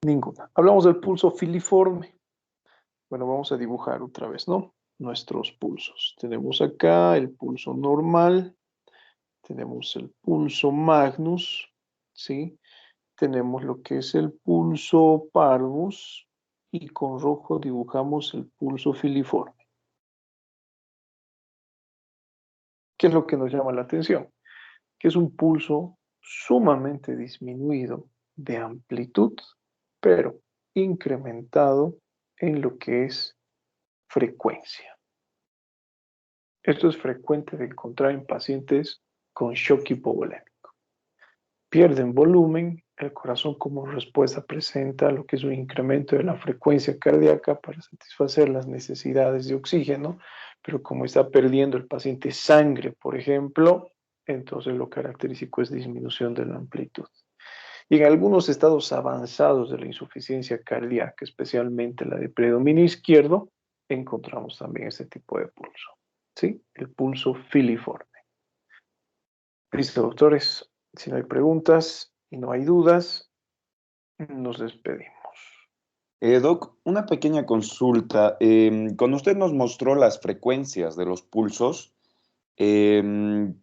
Ninguna. Hablamos del pulso filiforme. Bueno, vamos a dibujar otra vez, ¿no? Nuestros pulsos. Tenemos acá el pulso normal, tenemos el pulso magnus, ¿sí? Tenemos lo que es el pulso parvus y con rojo dibujamos el pulso filiforme. ¿Qué es lo que nos llama la atención? Que es un pulso sumamente disminuido de amplitud, pero incrementado en lo que es frecuencia. Esto es frecuente de encontrar en pacientes con shock hipovolémico. Pierden volumen, el corazón como respuesta presenta lo que es un incremento de la frecuencia cardíaca para satisfacer las necesidades de oxígeno, pero como está perdiendo el paciente sangre, por ejemplo, entonces lo característico es disminución de la amplitud. Y en algunos estados avanzados de la insuficiencia cardíaca, especialmente la de predominio izquierdo, encontramos también este tipo de pulso. ¿Sí? El pulso filiforme. Listo, doctores. Si no hay preguntas y no hay dudas, nos despedimos. Doc, una pequeña consulta. Cuando usted nos mostró las frecuencias de los pulsos, ¿en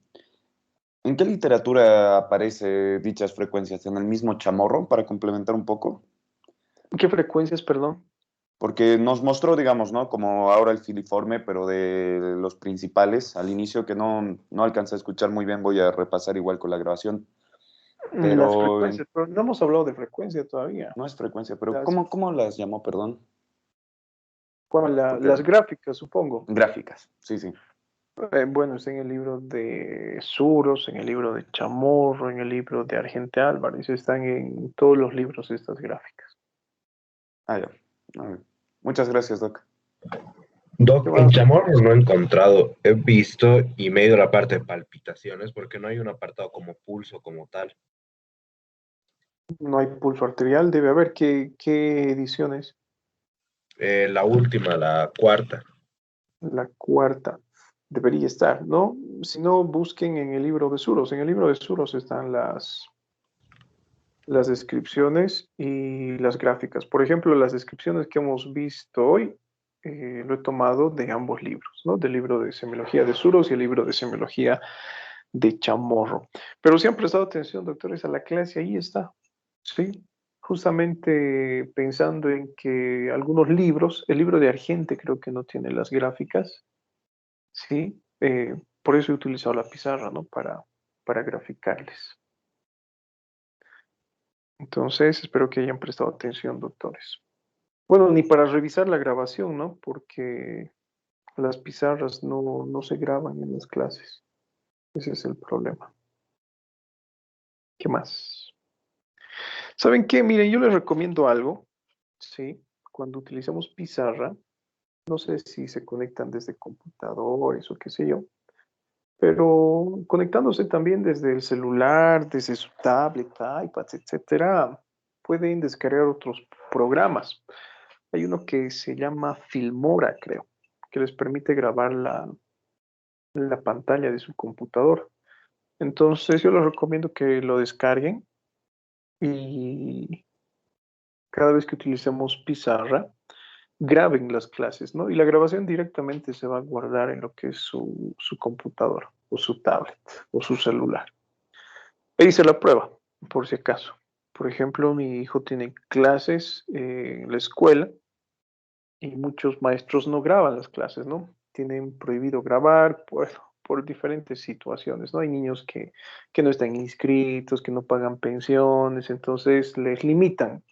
qué literatura aparecen dichas frecuencias? ¿En el mismo Chamorro, para complementar un poco? ¿Qué frecuencias, perdón? Porque nos mostró, digamos, ¿no? Como ahora el filiforme, pero de los principales, al inicio que no alcancé a escuchar muy bien, voy a repasar igual con la grabación. Las Pero frecuencias, pero no hemos hablado de frecuencia todavía. no es frecuencia, pero Las, ¿cómo las llamó, perdón? Porque las gráficas, supongo. gráficas, sí, sí. Bueno, está en el libro de Suros, en el libro de Chamorro, en el libro de Argente Álvarez, están en todos los libros estas gráficas. Ah, ya. A ver. Muchas gracias, Doc. Doc, en Chamorro no he encontrado, he visto y me he ido a la parte de palpitaciones porque no hay un apartado como pulso como tal. No hay pulso arterial, debe haber. ¿Qué ediciones? La última, la cuarta. La cuarta debería estar, ¿no? Si no, busquen en el libro de Suros. En el libro de Suros están las descripciones y las gráficas. Por ejemplo, las descripciones que hemos visto hoy, lo he tomado de ambos libros, ¿no? Del libro de semiología de Suros y el libro de semiología de Chamorro. Pero si han prestado atención, doctores, a la clase, ahí está, ¿sí? Justamente pensando en que algunos libros, el libro de Argente creo que no tiene las gráficas, ¿sí? Por eso he utilizado la pizarra, ¿no? Para graficarles. Entonces, espero que hayan prestado atención, doctores. Bueno, ni para revisar la grabación, ¿no? Porque las pizarras no se graban en las clases. Ese es el problema. ¿Qué más? ¿Saben qué? Miren, yo les recomiendo algo, ¿sí? Cuando utilizamos pizarra, no sé si se conectan desde computadores o qué sé yo, pero conectándose también desde el celular, desde su tablet, iPad, etcétera, pueden descargar otros programas. Hay uno que se llama Filmora, creo, que les permite grabar la pantalla de su computador. Entonces, yo les recomiendo que lo descarguen y cada vez que utilicemos pizarra, graben las clases, ¿no? Y la grabación directamente se va a guardar en lo que es su computador, o su tablet, o su celular. E hice la prueba, por si acaso. Por ejemplo, mi hijo tiene clases en la escuela y muchos maestros no graban las clases, ¿no? Tienen prohibido grabar por diferentes situaciones, ¿no? Hay niños que no están inscritos, que no pagan pensiones, entonces les limitan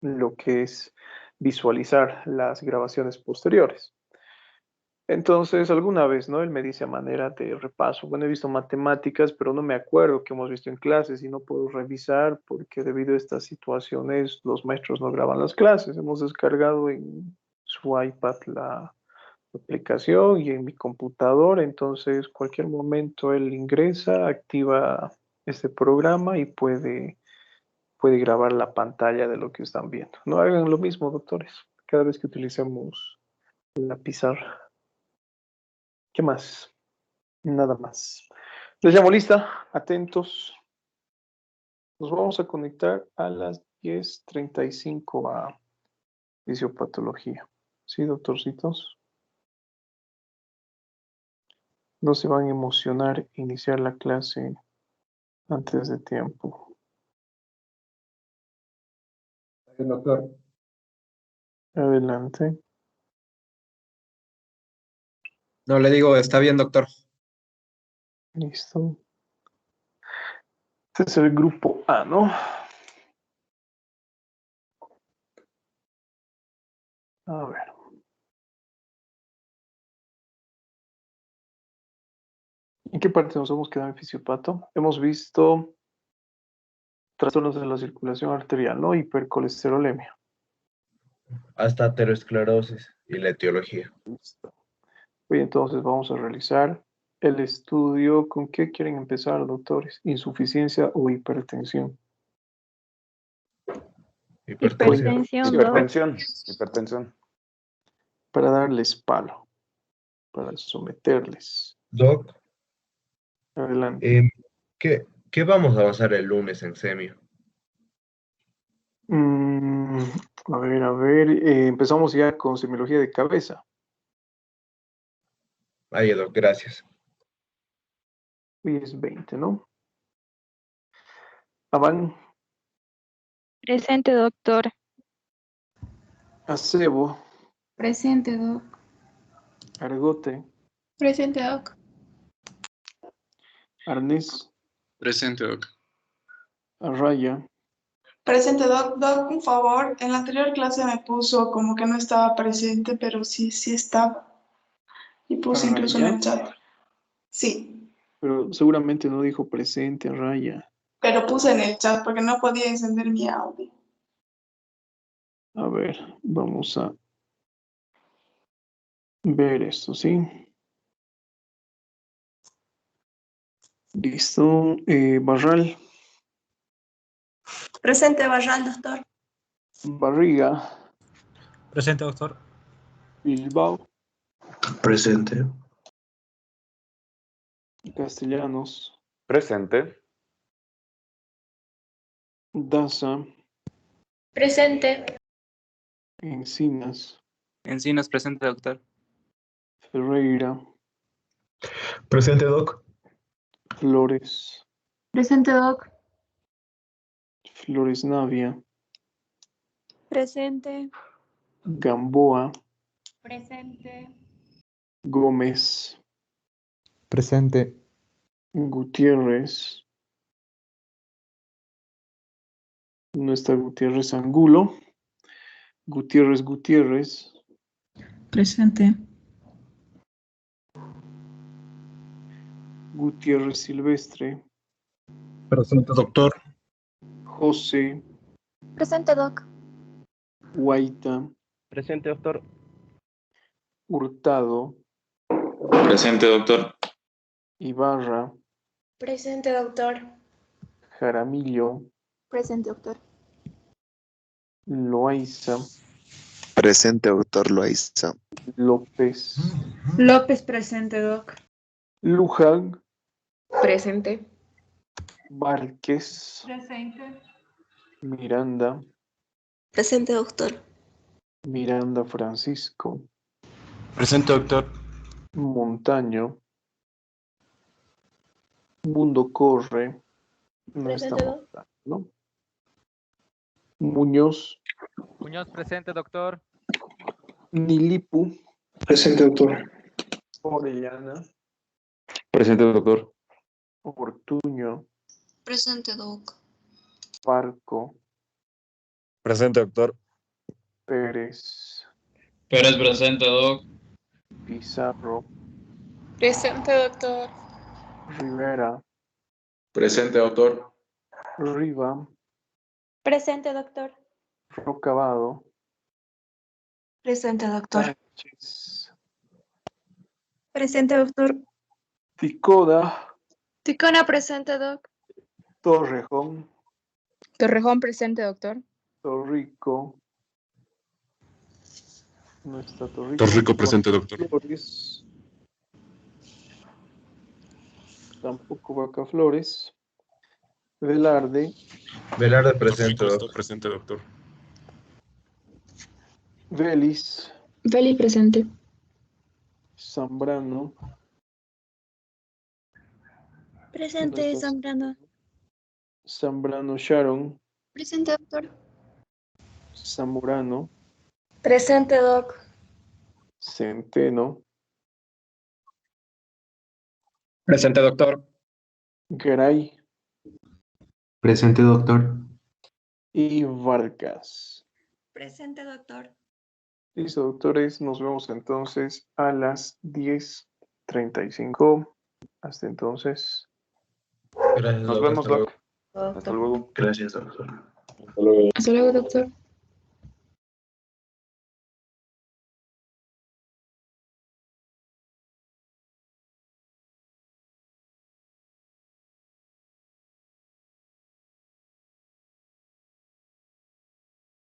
lo que es visualizar las grabaciones posteriores. Entonces, alguna vez, ¿no? Él me dice a manera de repaso, bueno, he visto matemáticas, pero no me acuerdo que hemos visto en clases y no puedo revisar porque debido a estas situaciones los maestros no graban las clases. Hemos descargado en su iPad la aplicación y en mi computador, entonces cualquier momento él ingresa, activa este programa y puede grabar la pantalla de lo que están viendo. No hagan lo mismo, doctores, cada vez que utilicemos la pizarra. ¿Qué más? Nada más. Les llamo lista, atentos. Nos vamos a conectar a las 10:35 a fisiopatología. ¿Sí, doctorcitos? No se van a emocionar iniciar la clase antes de tiempo. Doctor. Adelante. No, le digo, está bien, doctor. Listo. Este es el grupo A, ¿no? A ver. ¿En qué parte nos hemos quedado en fisiopato? Hemos visto trastornos de la circulación arterial, ¿no? Hipercolesterolemia. Hasta aterosclerosis y la etiología. Listo. Hoy entonces vamos a realizar el estudio. ¿Con qué quieren empezar, doctores? ¿Insuficiencia o hipertensión? Hipertensión. Hipertensión, ¿no? Hipertensión. para darles palo, para someterles. Doc, Adelante. ¿qué vamos a basar el lunes en semio? Mm, a ver, empezamos ya con semiología de cabeza. Ahí, Doc, gracias. Hoy es 20, ¿no? Avan, Presente, doctor. Acebo, Presente, Doc. Argote, Presente, Doc. Arnés, Presente, Doc. Arraya, Presente, Doc. Doc, por favor, en la anterior clase me puso como que no estaba presente, pero sí estaba. Y puse incluso en Arraya, el chat. Sí, pero seguramente no dijo presente, Arraya. pero puse en el chat porque no podía encender mi audio. A ver, vamos a ver esto, ¿sí? Listo. Barral, Presente, Barral, doctor. Barriga, Presente, doctor. Bilbao, Presente. Castellanos, Presente. Daza, Presente. Encinas, Encinas, presente, doctor. Ferreira, Presente, Doc. Flores, Presente, Doc. Flores Navia, Presente. Gamboa, Presente. Gómez, Presente. Gutiérrez, no está Gutiérrez Angulo, Gutiérrez, Presente. Gutiérrez Silvestre, Presente, doctor. José, Presente, Doc. Guaita, Presente, doctor. Hurtado, Presente, doctor. Ibarra, Presente, doctor. Jaramillo, Presente, doctor. Loaiza, Presente, doctor Loaiza. López, López, presente, Doc. Luján, Presente. Márquez, Presente. Miranda, Presente, doctor. Miranda Francisco, Presente, doctor. Montaño, Mundo Corre, no está Presente, Montaño, ¿no? Muñoz, Muñoz, presente, doctor. Nilipu, Presente, doctor. Orellana, Presente, doctor. Ortuño, Presente, doc. Parco, Presente, doctor. Pérez, Pérez, presente, doc. Pizarro, Presente, doctor. Rivera, Presente, doctor. Riva, Presente, doctor. Rocabado, Presente, doctor. Sánchez, Presente, doctor. Ticoda, Ticona, presente, Doc. Torrejón, Torrejón, presente, doctor. Torrico, no está Torrico. Torrico, presente, doctor. Flores, tampoco Vaca Flores. Velarde, Velarde, presente, Torrico, doc. presente, doctor. Vélez, Félix, presente. Zambrano, Presente, ¿dónde está Zambrano. Zambrano Sharon, Presente, doctor. Zamorano, Presente, doc. Centeno, Presente, doctor. Garay Presente, doctor. y Vargas. Presente, doctor. Listo, doctores, nos vemos entonces a las 10:35. Hasta entonces. Gracias, Nos doc. vemos, Hasta luego. Doc. Hasta luego. Gracias, doctor. Hasta luego. Hasta luego, doctor.